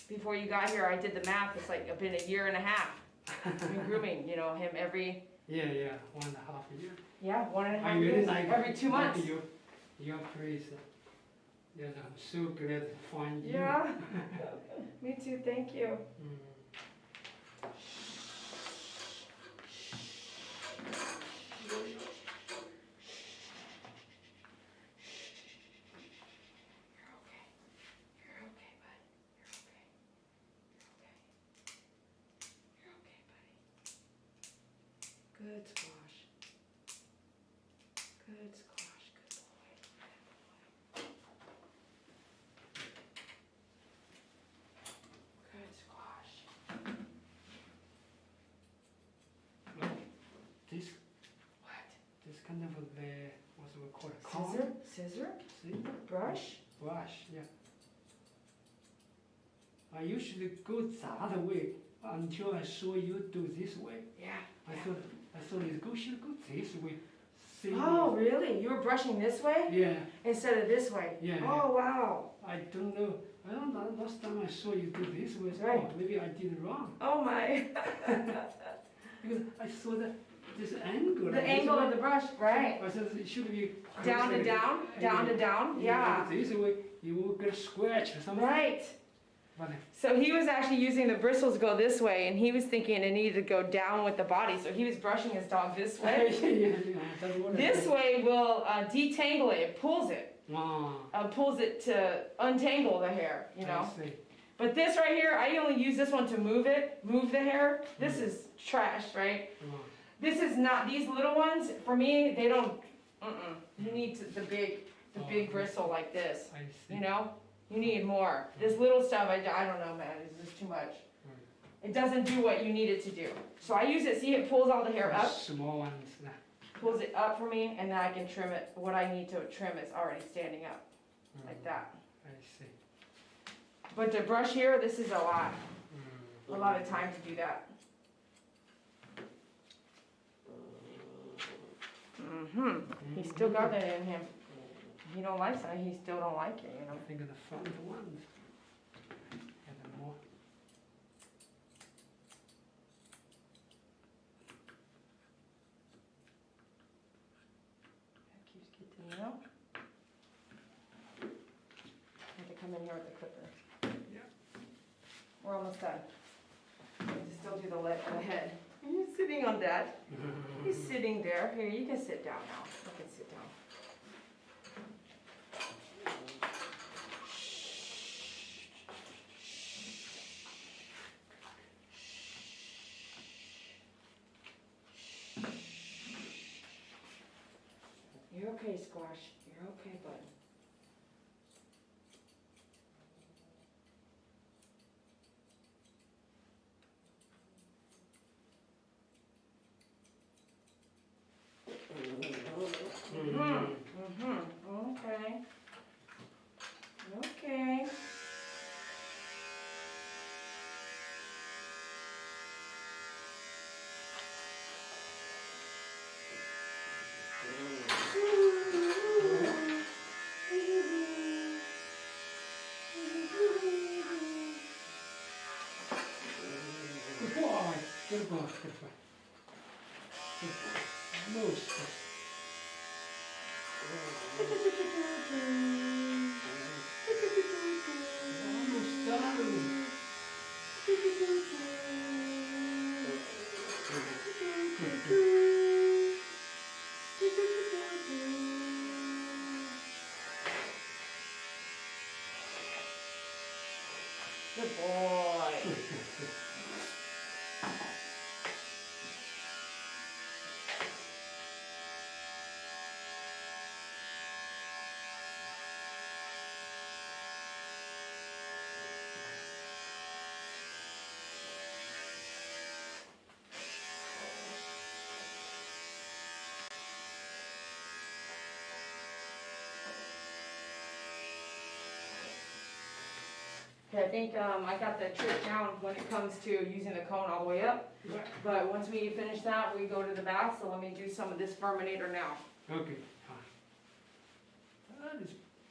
Before you got here, I did the math. It's like been a year and a half. Been grooming, him every. Yeah, 1.5 years. Yeah, 1.5 I really years. like Every 2 months. Your place. Yes, I'm so glad to find you. Yeah. Me too. Thank you. You're okay. You're okay, bud. You're okay. You're okay. You're okay, buddy. Good squash. Good squash. Good boy. what's it called? Comb? Scissor? Scissor? Brush? Brush, yeah. I usually go the other way until I saw you do this way. Yeah. I thought it should go this way. Same Oh, way. really? You were brushing this way Yeah, instead of this way? yeah. Oh, wow. I don't know. I don't know. Last time I saw you do this way, Right. oh, maybe I did it wrong. Oh, my. Because I saw this angle. The angle of the brush, right. I said it should be Down to down, down to down, yeah. This way you will get scratch or something. Right. But So he was actually using the bristles to go this way, and he was thinking it needed to go down with the body, so he was brushing his dog this way. yeah, that's what This way will detangle it, it pulls it. Pulls it to untangle the hair, you know. I see. But this right here, I only use this one to move the hair. This is trash, right? This is not, these little ones, for me, they don't, you need the big bristle like this, I see. you know? You need more. This little stuff, I don't know, man, it's just too much. It doesn't do what you need it to do. So I use it, see, it pulls all the hair up, Small ones. pulls it up for me, and then I can trim it. What I need to trim is already standing up, like that. I see. But to brush here, this is a lot of time to do that. He's still got that in him. He don't like that. He still don't like it, you know. I think of the front ones. And the more. That keeps getting, you know. I have to come in here with the clipper. Yeah. We're almost done. I have to still do the head. He's sitting on that. He's sitting there. Here, you can sit down now. You can sit down. You're okay, Squash. You're okay, bud. Okay. Okay. Good boy. Good boy. Good boy. Most. Almost done. Good boy. Okay, I think I got the trick down when it comes to using the cone all the way up. Right. But once we finish that, we go to the bath, so let me do some of this Furminator now. Okay. That is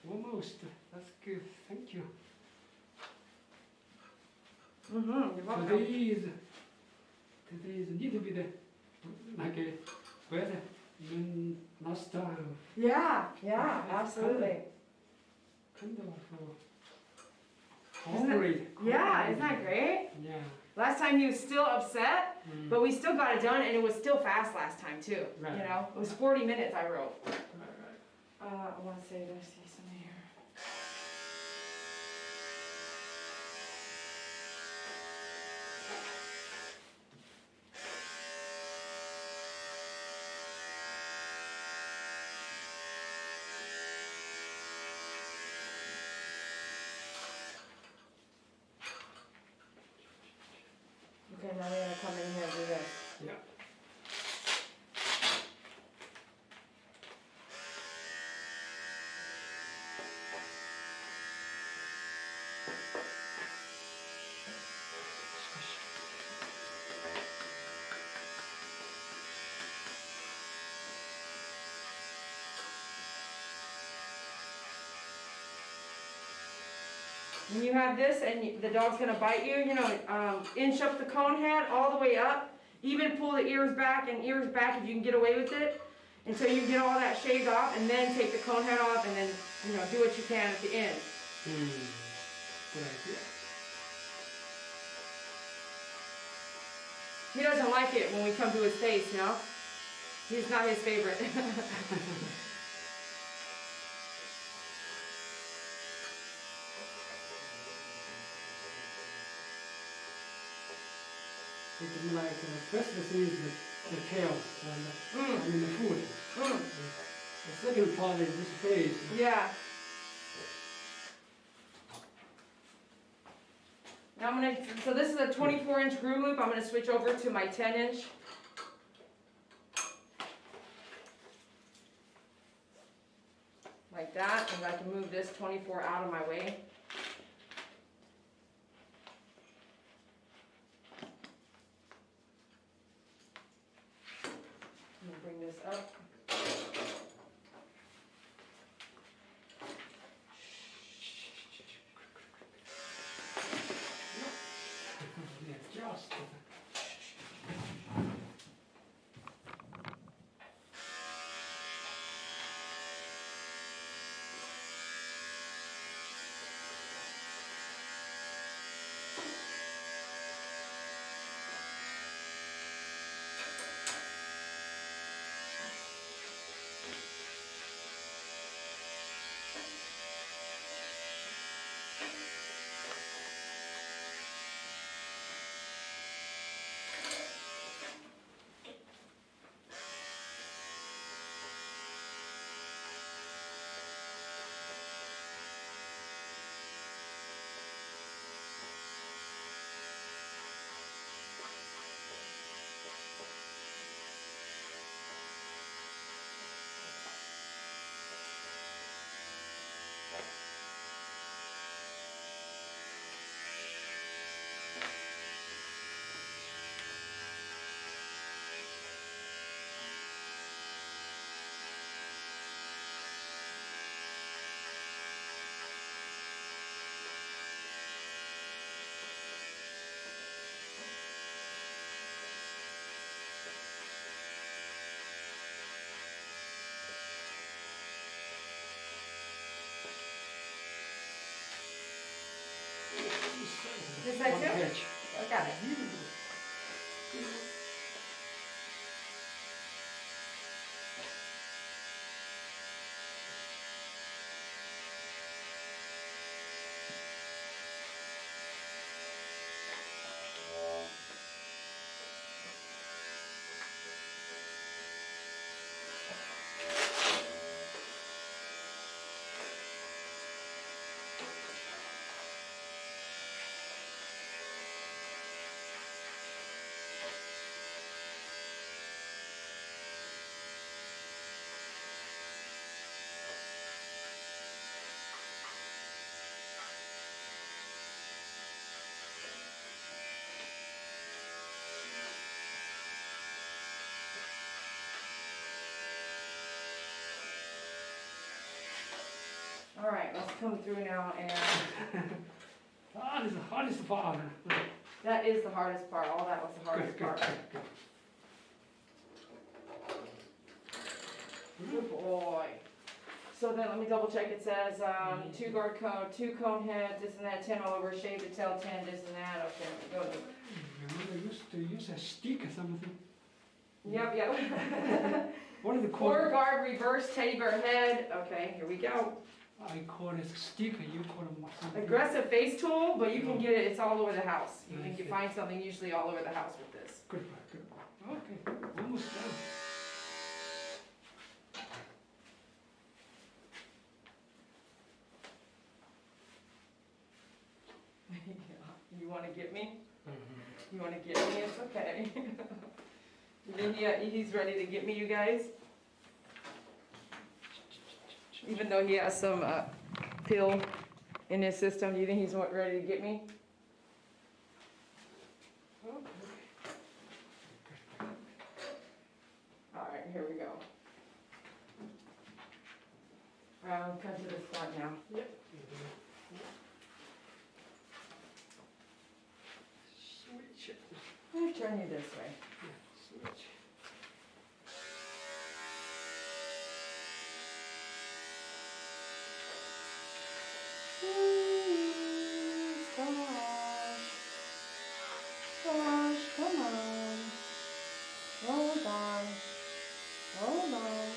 almost. That's good. Thank you. You're welcome. Today is a little bit like a better than last time. Yeah, absolutely. Kind of cooperate. Yeah, isn't that great? Yeah. Last time he was still upset, but we still got it done, and it was still fast last time too. Right. You know, it was 40 minutes I wrote. Right. I want to say, let's see something here. Okay, now we're gonna come in here and do this. Yeah. When you have this and the dog's gonna bite you, inch up the cone head all the way up. Even pull the ears back and ears back if you can get away with it until you get all that shaved off, and then take the cone head off and then, do what you can at the end. Good idea. He doesn't like it when we come to his face, He's not his favorite. It's like first thing is the tail and the foot. The second part is this face. Yeah. Now so this is a 24-inch groom loop. I'm gonna switch over to my 10-inch. Like that, and I can move this 24 out of my way. I'm gonna bring this up. Yeah, just. This side too? I got it. All right, let's come through now, and That is the hardest part. that is the hardest part. All that was the hardest part. Good boy. So then let me double check. It says 2 guard cone, 2 cone heads, this and that, 10 all over, shave the tail, 10, this and that. Okay, go. Remember, used to use a stick or something. Yep. What is it 4 called? guard reverse teddy bear head. Okay, here we go. I call it stick, you call it something. Aggressive face tool, but you can get it. It's all over the house. You I can see. find something usually all over the house with this. Good. Okay, almost done. You want to get me? You want to get me? It's okay. You think he's ready to get me, you guys? Even though he has some pill in his system, do you think he's ready to get me? All right, here we go. Come to the front now. Yep. Let me turn you this way. Yeah, switch. Squash, squash, come on. Hold on, hold on.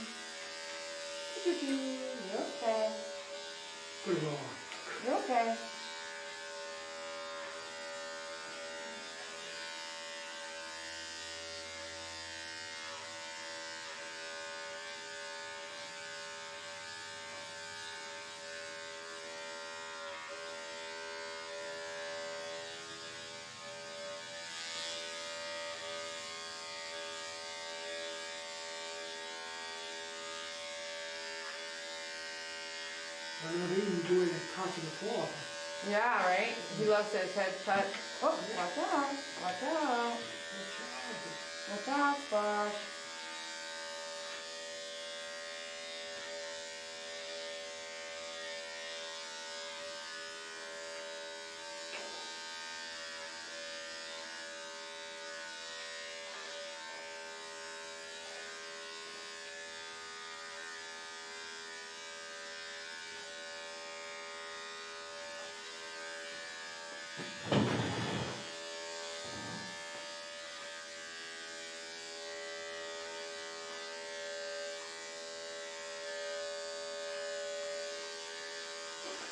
You're okay. Good boy. You're okay. I know he enjoyed touching the floor. Yeah, right? He loves his head touch. Oh, watch out, watch out. Watch out, Squash.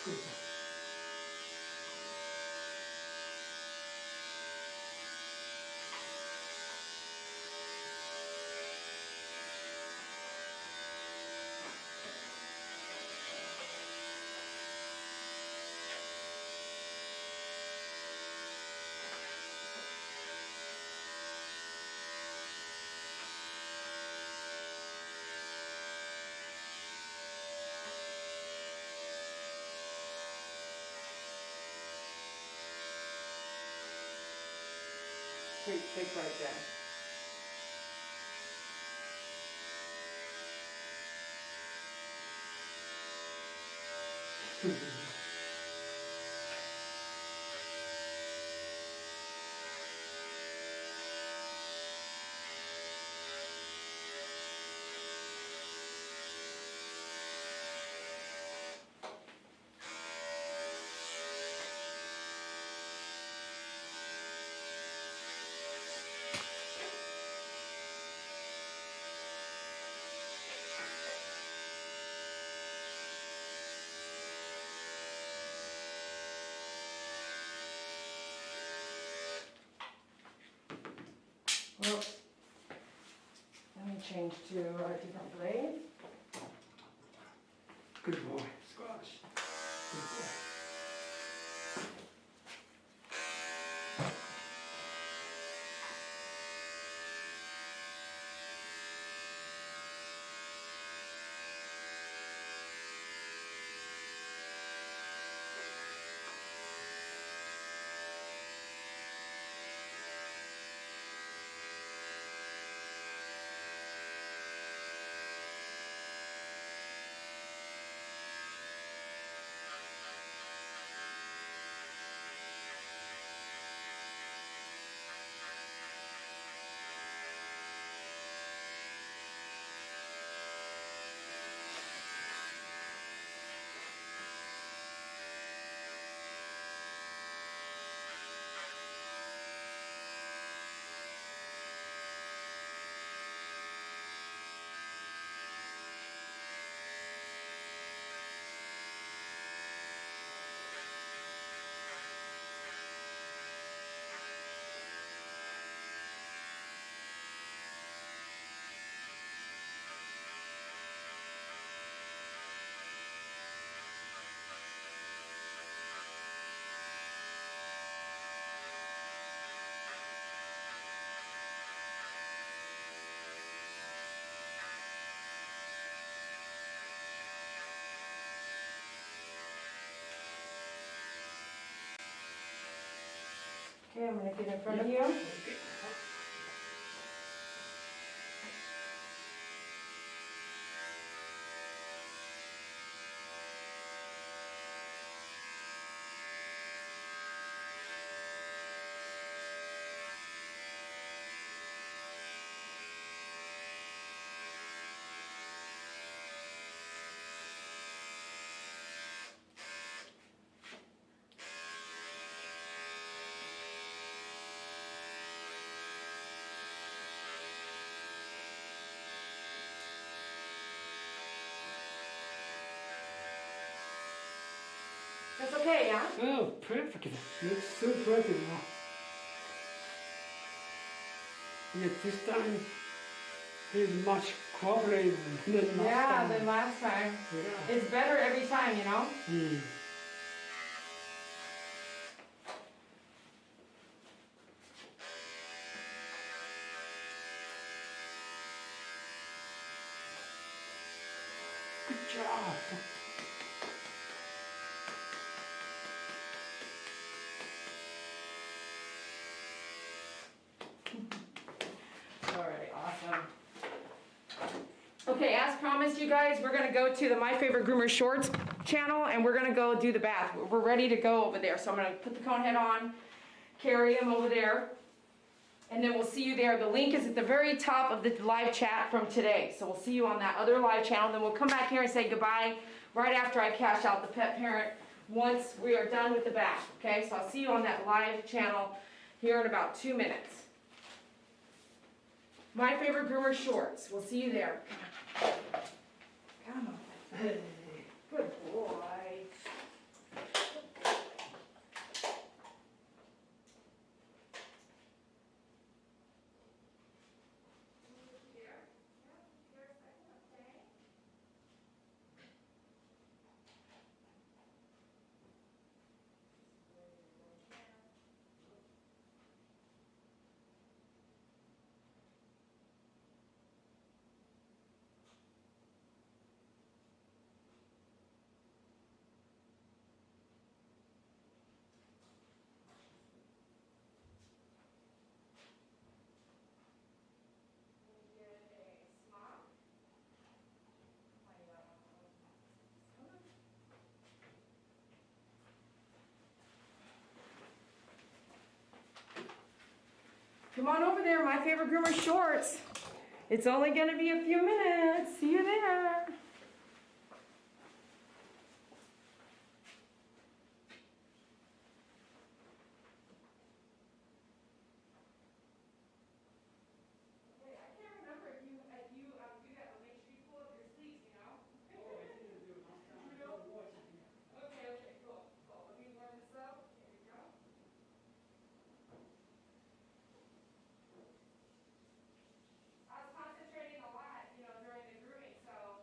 Good boy. Great big right there. Whoops. Let me change to a different blade. Good boy. Squash. Good boy. Okay, I'm gonna get in front of Yep. you. Okay. That's okay, yeah? Oh, perfect. Looks so perfect now. Yeah, this time he's much cooperative than last Yeah, time. than last time. Yeah. It's better every time, you know? Hmm. Good job. Alright, awesome. Okay, as promised, you guys, we're gonna go to the My Favorite Groomer Shorts channel and we're gonna go do the bath. We're ready to go over there. So I'm gonna put the cone head on, carry him over there, and then we'll see you there. The link is at the very top of the live chat from today. So we'll see you on that other live channel. Then we'll come back here and say goodbye right after I cash out the pet parent once we are done with the bath. Okay, so I'll see you on that live channel here in about 2 minutes. My Favorite Groomer Shorts. We'll see you there. Come on. Good boy. Come on over there, My Favorite Groomer Shorts. It's only going to be a few minutes. See you there. I was concentrating a lot, during the grooming, so,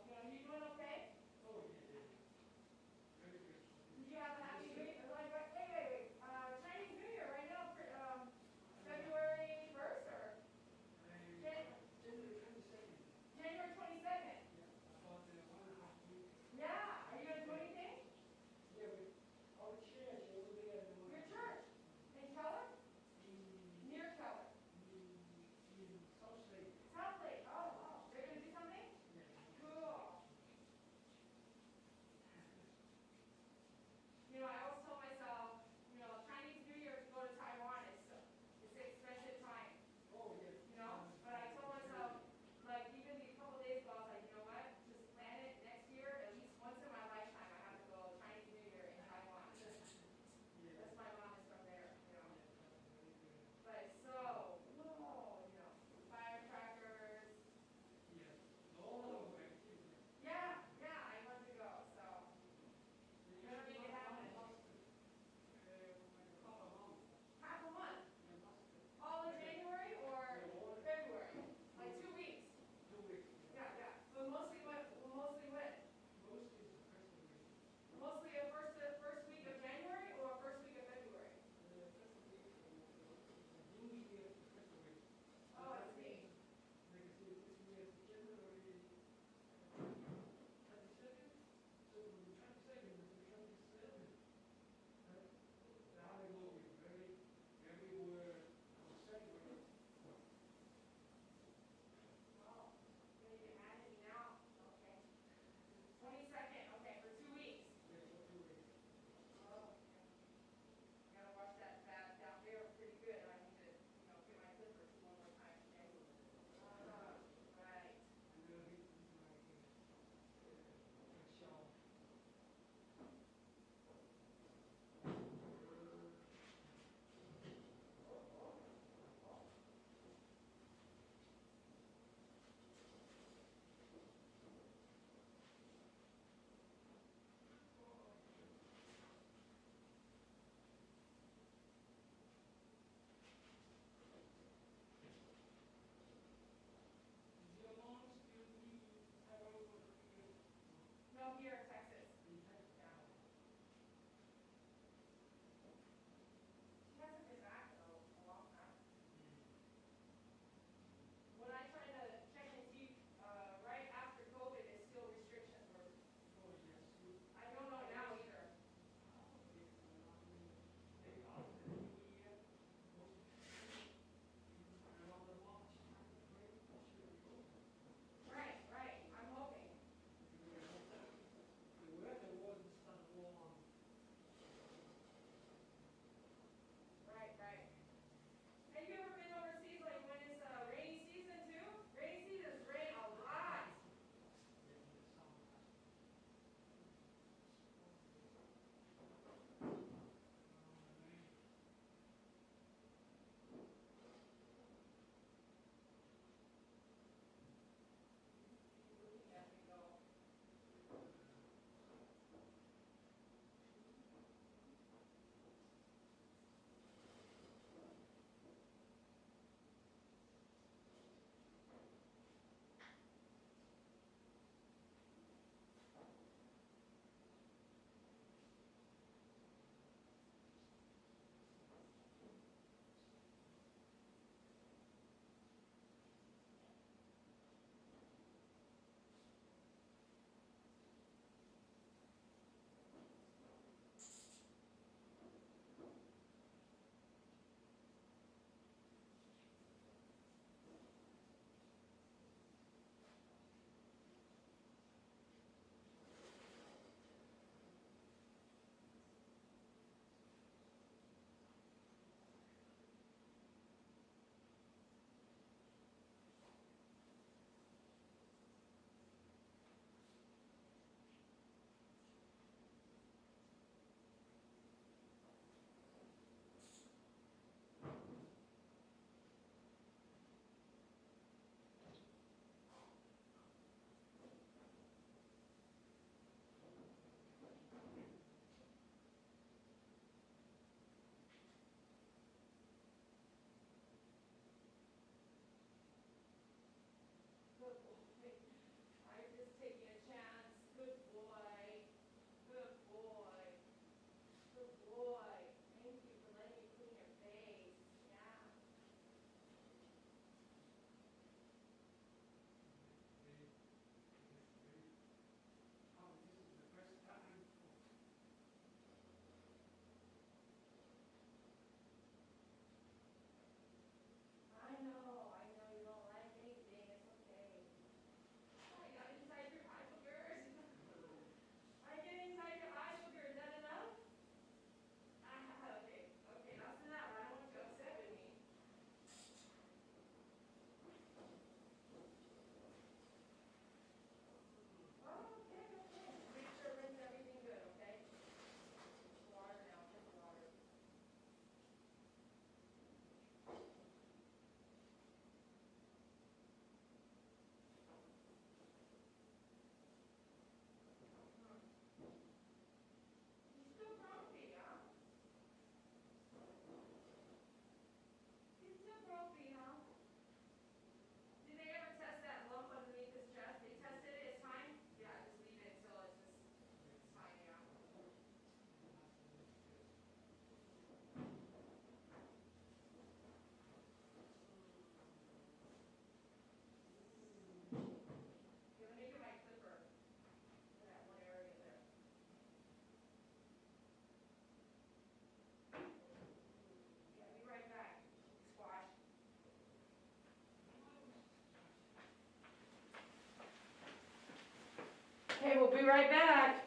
be right back.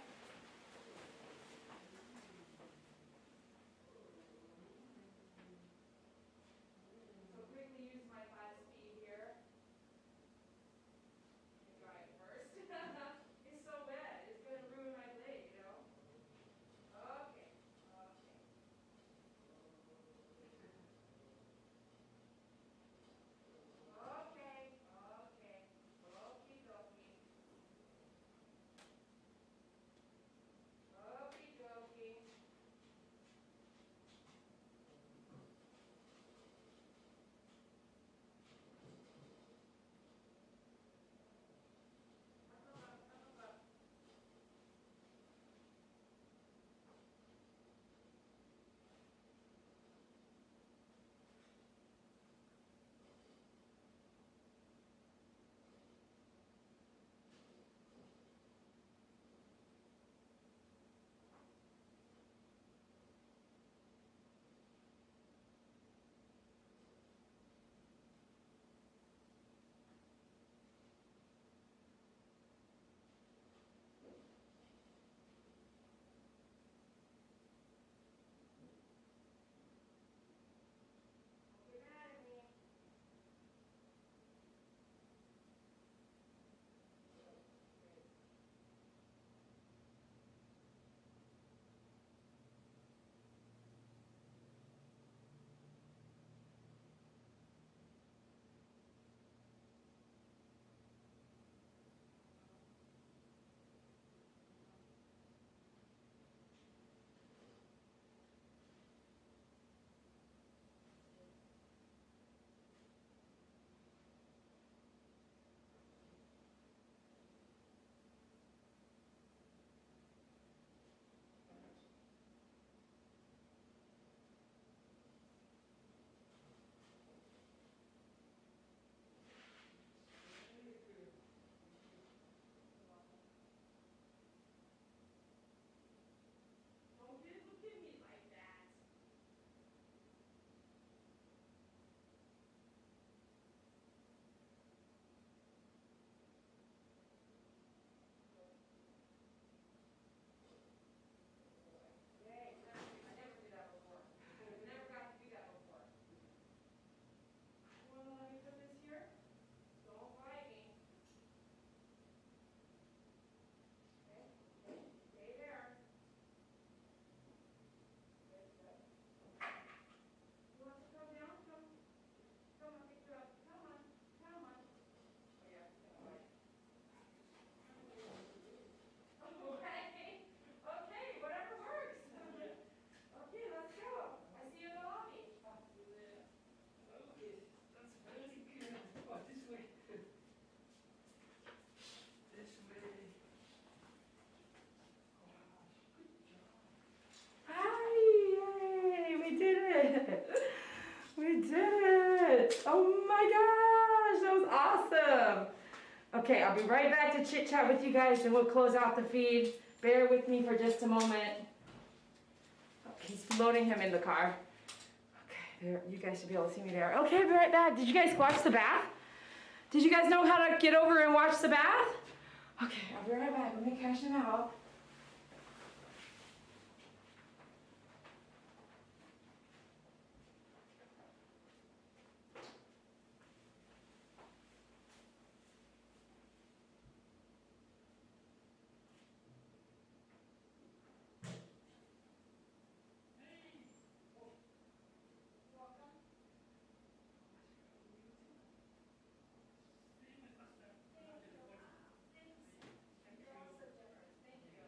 So quickly use my 5-speed here. Dry it first. It's so wet. It's going to ruin my blade, you know. Okay. Okay. Okay. Okay. Okie dokie. Okie dokie. Get mad at me. Don't look at me like that. Yay, exactly. I never did that before. I never got to do that before. You want to let me put this here? Don't bite me. Okay, okay. Stay there. Good, good. You want to come down? Come, come on, pick you up. Come on, come on. Oh yeah, he's gonna bite. Okay, okay, whatever works. Okay, let's go. I see you in the lobby. Okay, that's very good. Oh, this way. This way. Hi! Yay! We did it! We did it! Oh my gosh! That was awesome! Okay, I'll be right back to chit chat with you guys and we'll close out the feed. Bear with me for just a moment. Okay, he's loading him in the car. Okay, there, you guys should be able to see me there. Okay, I'll be right back. Did you guys watch the bath? Did you guys know how to get over and watch the bath? Okay, I'll be right back. Let me cash him out. You're all so generous. Thank you.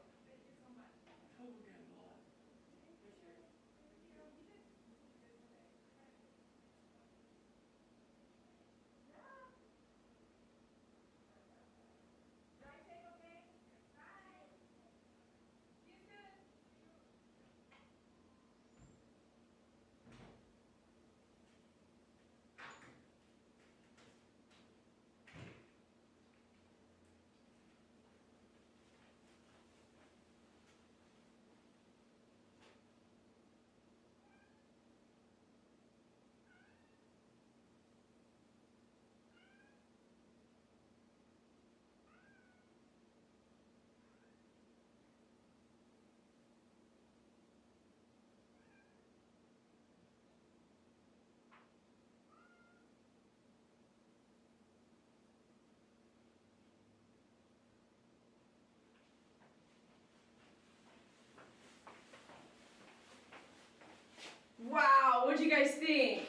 think,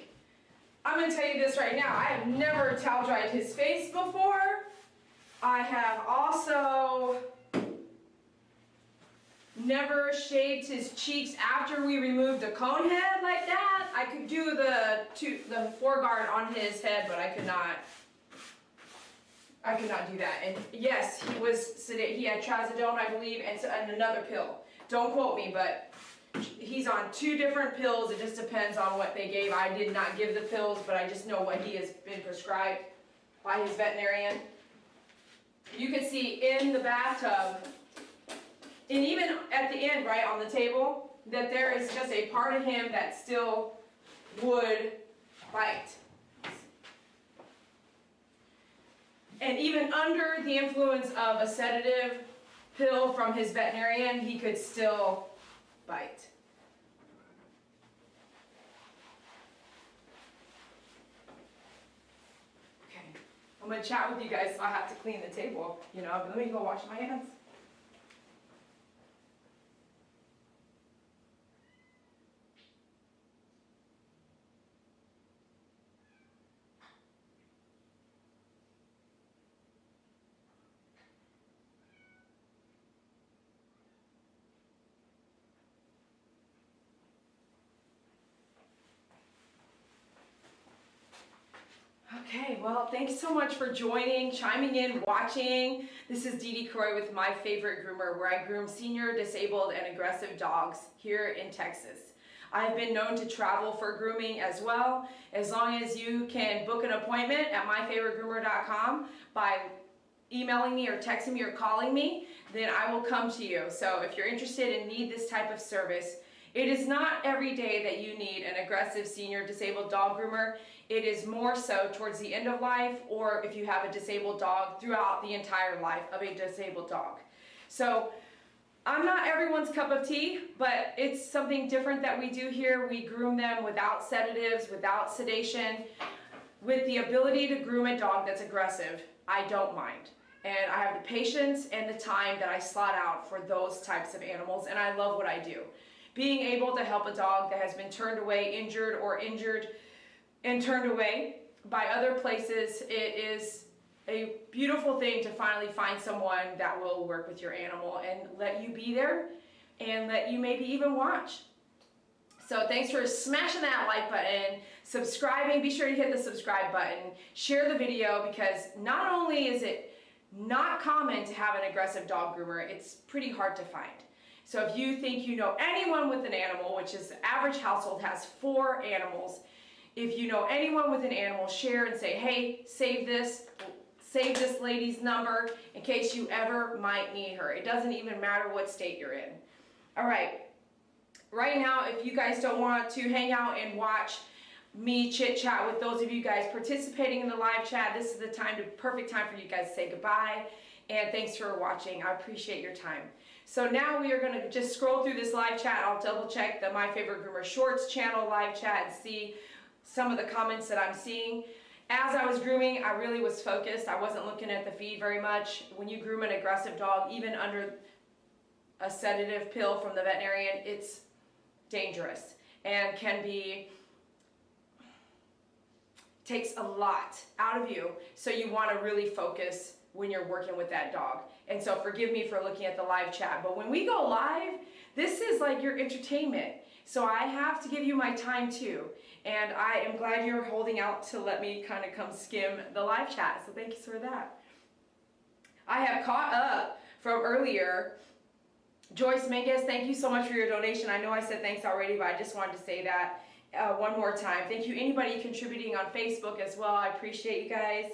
I'm gonna tell you this right now, I have never towel dried his face before. I have also never shaved his cheeks after we removed the cone head like that. I could do the foreguard on his head, but I could not do that. And yes, he was sedated. He had trazodone, I believe, and another pill. Don't quote me, but he's on 2 different pills. It just depends on what they gave. I did not give the pills, but I just know what he has been prescribed by his veterinarian. You can see in the bathtub, and even at the end, right on the table, that there is just a part of him that still would bite. And even under the influence of a sedative pill from his veterinarian, he could still bite. Okay, I'm gonna chat with you guys, so I have to clean the table, you know, but let me go wash my hands. Okay, well, thanks so much for joining, chiming in, watching. This is Dee Croy with My Favorite Groomer, where I groom senior, disabled, and aggressive dogs here in Texas. I've been known to travel for grooming as well. As long as you can book an appointment at myfavoritegroomer.com by emailing me or texting me or calling me, then I will come to you. So if you're interested and need this type of service, it is not every day that you need an aggressive senior disabled dog groomer. It is more so towards the end of life, or if you have a disabled dog throughout the entire life of a disabled dog. So I'm not everyone's cup of tea, but it's something different that we do here. We groom them without sedatives, without sedation, with the ability to groom a dog that's aggressive. I don't mind. And I have the patience and the time that I slot out for those types of animals, and I love what I do. Being able to help a dog that has been turned away, injured and turned away by other places, it is a beautiful thing to finally find someone that will work with your animal and let you be there and let you maybe even watch. So thanks for smashing that like button, subscribing. Be sure to hit the subscribe button, share the video, because not only is it not common to have an aggressive dog groomer, it's pretty hard to find. So if you think you know anyone with an animal, which is the average household has 4 animals, if you know anyone with an animal, share and say, hey, save this lady's number in case you ever might need her. It doesn't even matter what state you're in. All right. Right now, if you guys don't want to hang out and watch me chit chat with those of you guys participating in the live chat, this is the perfect time for you guys to say goodbye. And thanks for watching. I appreciate your time. So now we are going to just scroll through this live chat. I'll double check the My Favorite Groomer Shorts channel live chat and see some of the comments that I'm seeing. As I was grooming, I really was focused. I wasn't looking at the feed very much. When you groom an aggressive dog, even under a sedative pill from the veterinarian, it's dangerous and takes a lot out of you. So you want to really focus when you're working with that dog. And so forgive me for looking at the live chat, but when we go live, this is like your entertainment. So I have to give you my time too. And I am glad you're holding out to let me kind of come skim the live chat. So thank you for that. I have caught up from earlier. Joyce Mingus, thank you so much for your donation. I know I said thanks already, but I just wanted to say that one more time. Thank you anybody contributing on Facebook as well. I appreciate you guys.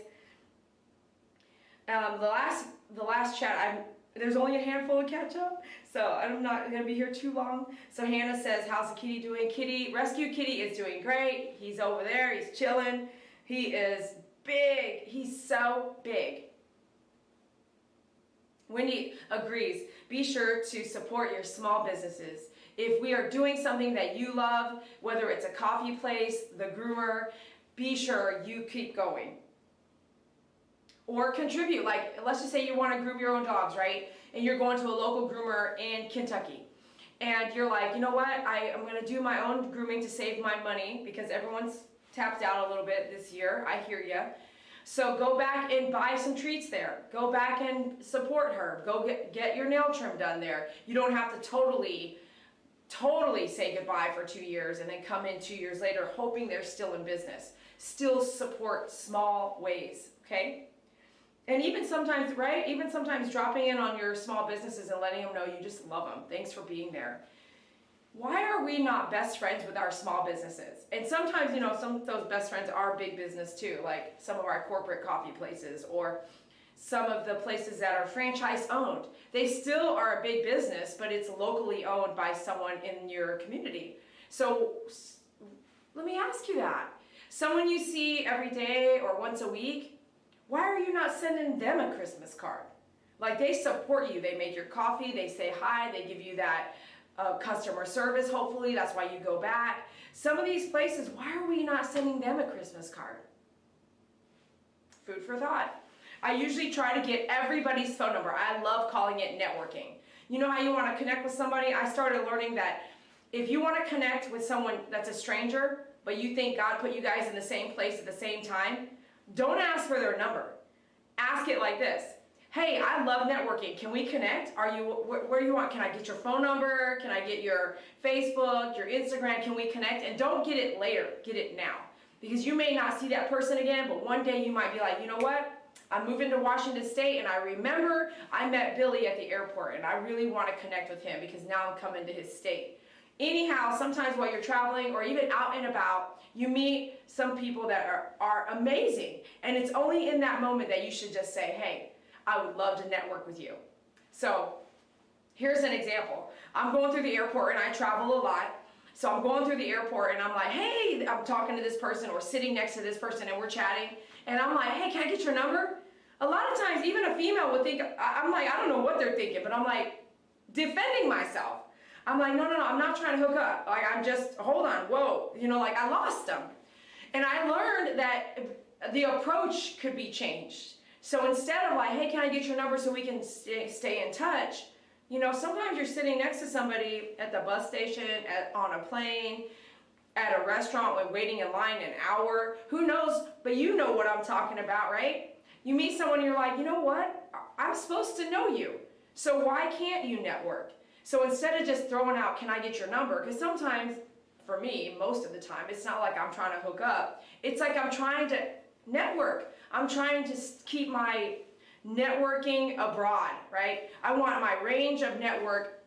The last chat, there's only a handful of catch up, so I'm not going to be here too long. So Hannah says, how's the kitty doing? Rescue Kitty is doing great. He's over there. He's chilling. He is big. He's so big. Wendy agrees. Be sure to support your small businesses. If we are doing something that you love, whether it's a coffee place, the groomer, be sure you keep going. Or contribute, like let's just say you want to groom your own dogs, right? And you're going to a local groomer in Kentucky. and you're like, you know what, I'm going to do my own grooming to save my money because everyone's tapped out a little bit this year. I hear ya. So go back and buy some treats there. Go back and support her. Go get your nail trim done there. You don't have to totally say goodbye for 2 years and then come in 2 years later hoping they're still in business. Still support small ways, okay? And even sometimes, right? Even sometimes dropping in on your small businesses and letting them know you just love them. Thanks for being there. Why are we not best friends with our small businesses? And sometimes, you know, some of those best friends are big business too, like some of our corporate coffee places or some of the places that are franchise owned. They still are a big business, but it's locally owned by someone in your community. So let me ask you that. Someone you see every day or once a week, why are you not sending them a Christmas card? Like, they support you. They make your coffee, they say hi, they give you that customer service, hopefully. That's why you go back. Some of these places, why are we not sending them a Christmas card? Food for thought. I usually try to get everybody's phone number. I love calling it networking. You know how you want to connect with somebody? I started learning that if you want to connect with someone that's a stranger, but you think God put you guys in the same place at the same time, don't ask for their number. Ask it like this. Hey, I love networking. Can we connect? Where do you want? Can I get your phone number? Can I get your Facebook, your Instagram? Can we connect? And don't get it later. Get it now. Because you may not see that person again, but one day you might be like, you know what? I'm moving to Washington State, and I remember I met Billy at the airport, and I really want to connect with him because now I'm coming to his state. Anyhow, sometimes while you're traveling or even out and about, you meet some people that are amazing. And it's only in that moment that you should just say, hey, I would love to network with you. So here's an example. I'm going through the airport, and I travel a lot. So I'm going through the airport, and I'm like, hey, I'm talking to this person or sitting next to this person, and we're chatting. And I'm like, hey, can I get your number? A lot of times, even a female would think, I'm like, I don't know what they're thinking, but I'm like defending myself. I'm like, no, I'm not trying to hook up. Like, I'm just, hold on, whoa. You know, like, I lost them. And I learned that the approach could be changed. So instead of like, hey, can I get your number so we can stay in touch? You know, sometimes you're sitting next to somebody at the bus station, on a plane, at a restaurant, waiting in line an hour. Who knows? But you know what I'm talking about, right? You meet someone, you're like, you know what? I'm supposed to know you. So why can't you network? So instead of just throwing out, can I get your number? Because sometimes, for me, most of the time, it's not like I'm trying to hook up. It's like I'm trying to network. I'm trying to keep my networking abroad, right? I want my range of network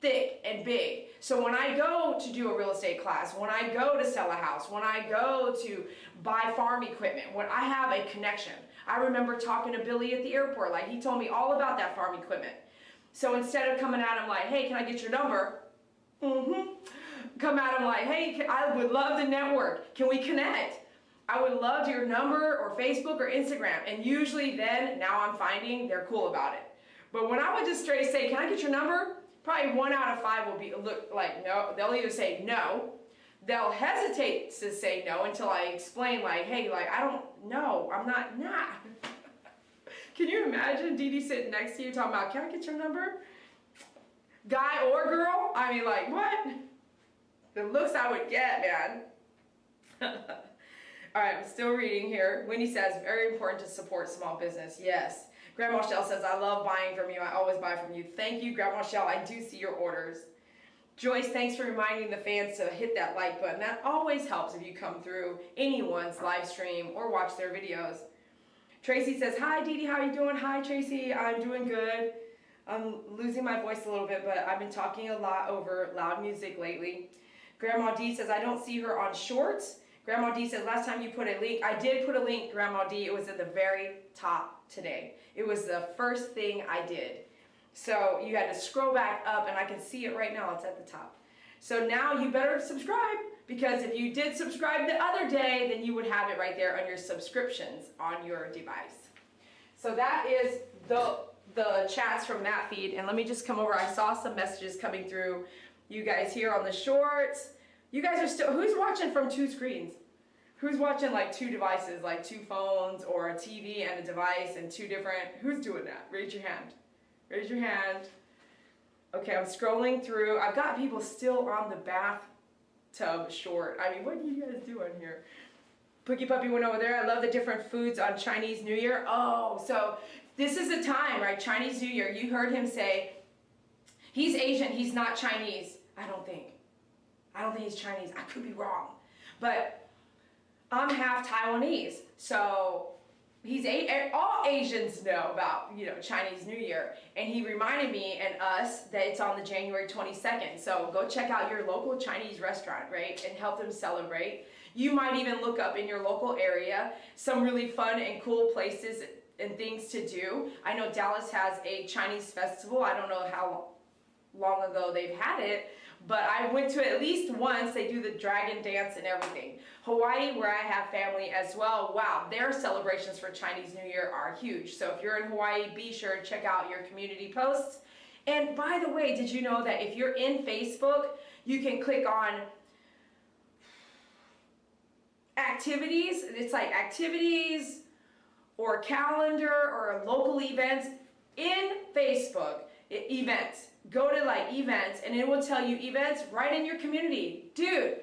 thick and big. So when I go to do a real estate class, when I go to sell a house, when I go to buy farm equipment, when I have a connection. I remember talking to Billy at the airport, like he told me all about that farm equipment. So instead of coming at him like, hey, can I get your number? Come at him like, hey, I would love to network. Can we connect? I would love your number or Facebook or Instagram. And usually then, now I'm finding they're cool about it. But when I would just straight say, can I get your number? Probably 1 out of 5 will be look like no. They'll either say no. They'll hesitate to say no until I explain like, hey, like, I don't know. I'm not, nah. Can you imagine Dee Dee sitting next to you talking about, can I get your number? Guy or girl? I mean, like, what? The looks I would get, man. All right, I'm still reading here. Wendy says, very important to support small business. Yes. Grandma Shell says, I love buying from you. I always buy from you. Thank you, Grandma Shell. I do see your orders. Joyce, thanks for reminding the fans to hit that like button. That always helps if you come through anyone's live stream or watch their videos. Tracy says, hi, Dee Dee, how are you doing? Hi, Tracy, I'm doing good. I'm losing my voice a little bit, but I've been talking a lot over loud music lately. Grandma D says, I don't see her on shorts. Grandma D says, last time you put a link, I did put a link, Grandma D. It was at the very top today. It was the first thing I did. So you had to scroll back up, and I can see it right now. It's at the top. So now you better subscribe, because if you did subscribe the other day, then you would have it right there on your subscriptions on your device. So that is the chats from that feed. And let me just come over. I saw some messages coming through. You guys here on the shorts. You guys are still, who's watching from 2 screens? Who's watching like 2 devices, like 2 phones or a TV and a device and 2 different, who's doing that? Raise your hand. Raise your hand. Okay, I'm scrolling through. I've got people still on the bathtub short. I mean, what are you guys doing here? Pookie Puppy went over there. I love the different foods on Chinese New Year. Oh, so this is the time, right? Chinese New Year. You heard him say, he's Asian, he's not Chinese. I don't think he's Chinese. I could be wrong. But I'm half Taiwanese. So all Asians know about, Chinese New Year. And he reminded me and us that it's on the January 22nd. So go check out your local Chinese restaurant, right? And help them celebrate. You might even look up in your local area some really fun and cool places and things to do. I know Dallas has a Chinese festival. I don't know how long ago they've had it, but I went to it at least once. They do the dragon dance and everything. Hawaii, where I have family as well, wow, their celebrations for Chinese New Year are huge. So if you're in Hawaii, be sure to check out your community posts. And by the way, did you know that if you're in Facebook, you can click on activities? It's like activities or calendar or local events in Facebook. Events. Go to like events and it will tell you events right in your community. Dude,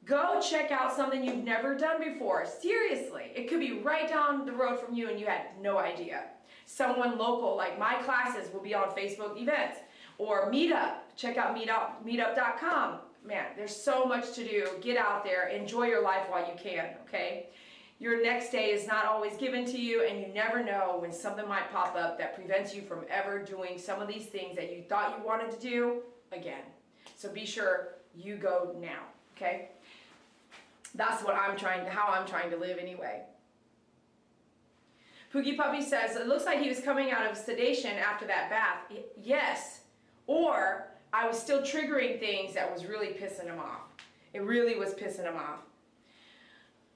go check out something you've never done before. Seriously. It could be right down the road from you and you had no idea. Someone local, like my classes, will be on Facebook events. Or Meetup. Check out meetup.com. Man, there's so much to do. Get out there. Enjoy your life while you can, okay? Your next day is not always given to you, and you never know when something might pop up that prevents you from ever doing some of these things that you thought you wanted to do again. So be sure you go now, okay? That's what how I'm trying to live anyway. Poogie Puppy says, it looks like he was coming out of sedation after that bath. Yes, or I was still triggering things that was really pissing him off. It really was pissing him off.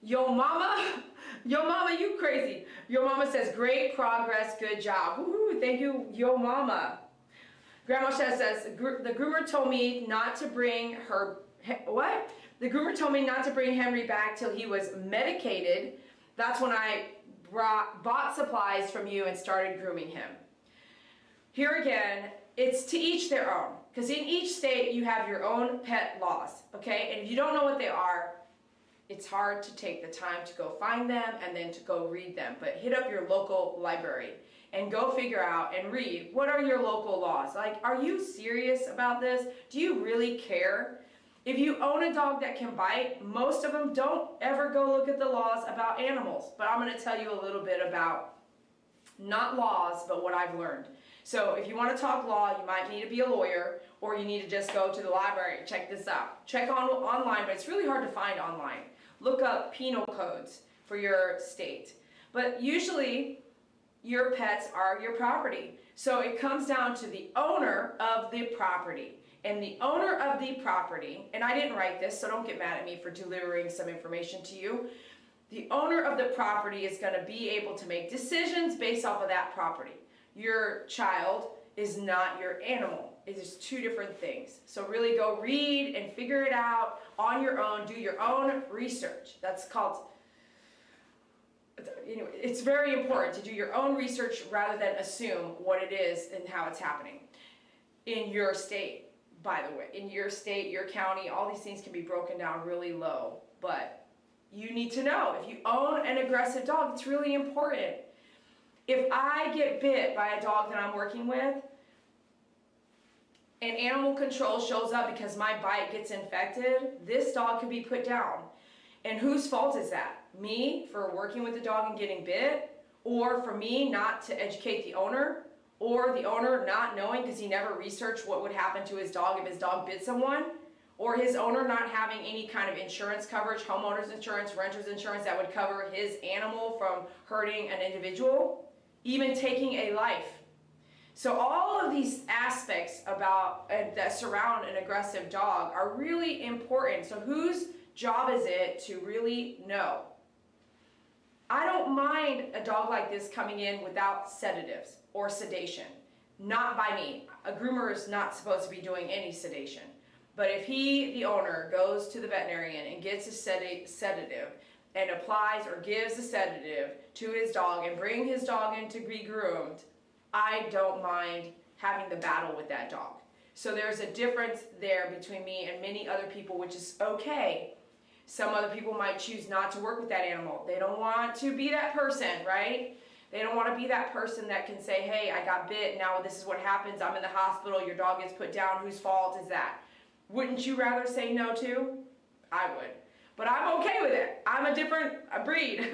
Yo mama, you crazy. Yo mama says, great progress, good job. Woohoo, thank you, yo mama. Grandma says, the groomer told me not to bring what? The groomer told me not to bring Henry back till he was medicated. That's when I bought supplies from you and started grooming him. Here again, it's to each their own. Because in each state, you have your own pet laws, okay? And if you don't know what they are, it's hard to take the time to go find them and then to go read them. But hit up your local library and go figure out and read, what are your local laws? Like, are you serious about this? Do you really care? If you own a dog that can bite, most of them don't ever go look at the laws about animals. But I'm going to tell you a little bit about, not laws, but what I've learned. So if you want to talk law, you might need to be a lawyer, or you need to just go to the library and check this out. Check online, but it's really hard to find online. Look up penal codes for your state. But usually, your pets are your property. So it comes down to the owner of the property. And the owner of the property, and I didn't write this, so don't get mad at me for delivering some information to you. The owner of the property is going to be able to make decisions based off of that property. Your child is not your animal. It is two different things. So really go read and figure it out on your own. Do your own research. That's called, it's very important to do your own research rather than assume what it is and how it's happening. In your state, by the way, in your state, your county, all these things can be broken down really low. But you need to know, if you own an aggressive dog, it's really important. If I get bit by a dog that I'm working with, and animal control shows up because my bite gets infected, this dog could be put down. And whose fault is that? Me for working with the dog and getting bit? Or for me not to educate the owner? Or the owner not knowing because he never researched what would happen to his dog if his dog bit someone? Or his owner not having any kind of insurance coverage, homeowner's insurance, renter's insurance that would cover his animal from hurting an individual? Even taking a life. So all of these aspects about that surround an aggressive dog are really important. So whose job is it to really know? I don't mind a dog like this coming in without sedatives or sedation. Not by me. A groomer is not supposed to be doing any sedation. But if he, the owner, goes to the veterinarian and gets a sedative and applies or gives a sedative to his dog and bring his dog in to be groomed, I don't mind having the battle with that dog. So there's a difference there between me and many other people, which is okay. Some other people might choose not to work with that animal. They don't want to be that person, right? They don't want to be that person that can say, hey, I got bit, now this is what happens, I'm in the hospital, your dog gets put down, whose fault is that? Wouldn't you rather say no to? I would. But I'm okay with it. I'm a different breed.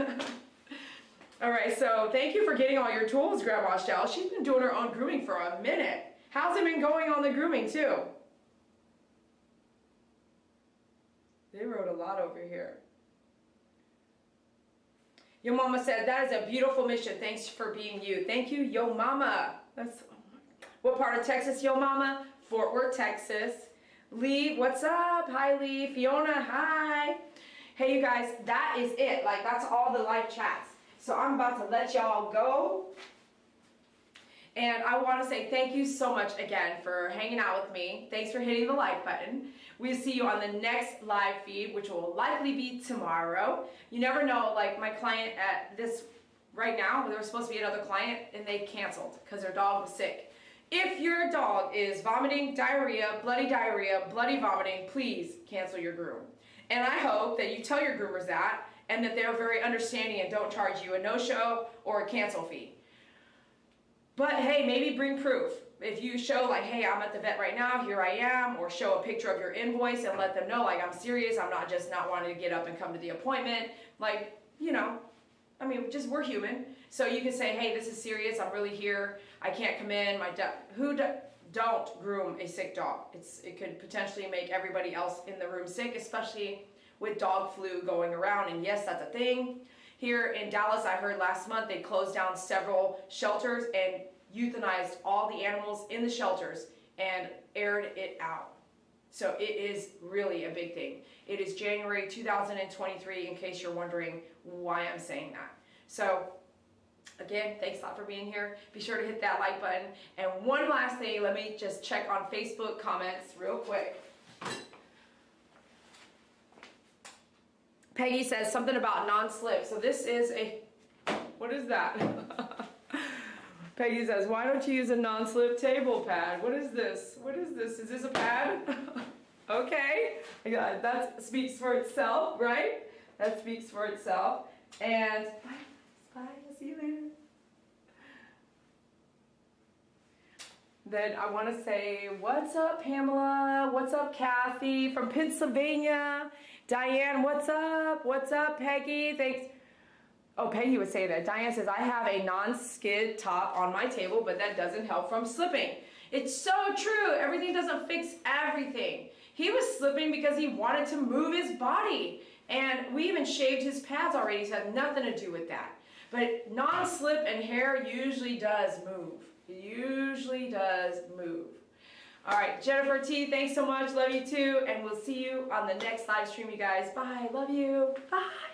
All right, so thank you for getting all your tools, Grandma Shell. She's been doing her own grooming for a minute. How's it been going on the grooming too? They wrote a lot over here. Yo Mama said, that is a beautiful mission. Thanks for being you. Thank you, Yo Mama. That's, what part of Texas, Yo Mama? Fort Worth, Texas. Lee, what's up? Hi, Lee. Fiona, hi. Hey, you guys, that is it. Like, that's all the live chats. So I'm about to let y'all go. And I want to say thank you so much again for hanging out with me. Thanks for hitting the like button. We'll see you on the next live feed, which will likely be tomorrow. You never know, like my client at this right now, there was supposed to be another client and they canceled because their dog was sick. If your dog is vomiting, diarrhea, bloody vomiting, please cancel your groom. And I hope that you tell your groomers that and that they're very understanding and don't charge you a no-show or a cancel fee. But hey, maybe bring proof. If you show like, hey, I'm at the vet right now, here I am, or show a picture of your invoice and let them know like I'm serious, I'm not just not wanting to get up and come to the appointment. Like, you know, I mean, just we're human. So you can say, hey, this is serious, I'm really here, I can't come in, don't groom a sick dog. It could potentially make everybody else in the room sick, especially with dog flu going around, and yes, that's a thing. Here in Dallas, I heard last month they closed down several shelters and euthanized all the animals in the shelters and aired it out. So it is really a big thing. It is January 2023, in case you're wondering why I'm saying that. So again, thanks a lot for being here. Be sure to hit that like button. And one last thing, let me just check on Facebook comments real quick. Peggy says something about non-slip. So this is a, what is that? Peggy says, why don't you use a non-slip table pad? What is this? What is this? Is this a pad? Okay. That speaks for itself, right? That speaks for itself. And bye. I'll see you later. Then I want to say, what's up, Pamela? What's up, Kathy from Pennsylvania? Diane, what's up? What's up, Peggy? Thanks. Oh, Peggy would say that. Diane says, I have a non-skid top on my table, but that doesn't help from slipping. It's so true. Everything doesn't fix everything. He was slipping because he wanted to move his body. And we even shaved his pads already, so it had nothing to do with that. But non-slip and hair usually does move. It usually does move. All right, Jennifer T, thanks so much. Love you too. And we'll see you on the next live stream, you guys. Bye. Love you. Bye.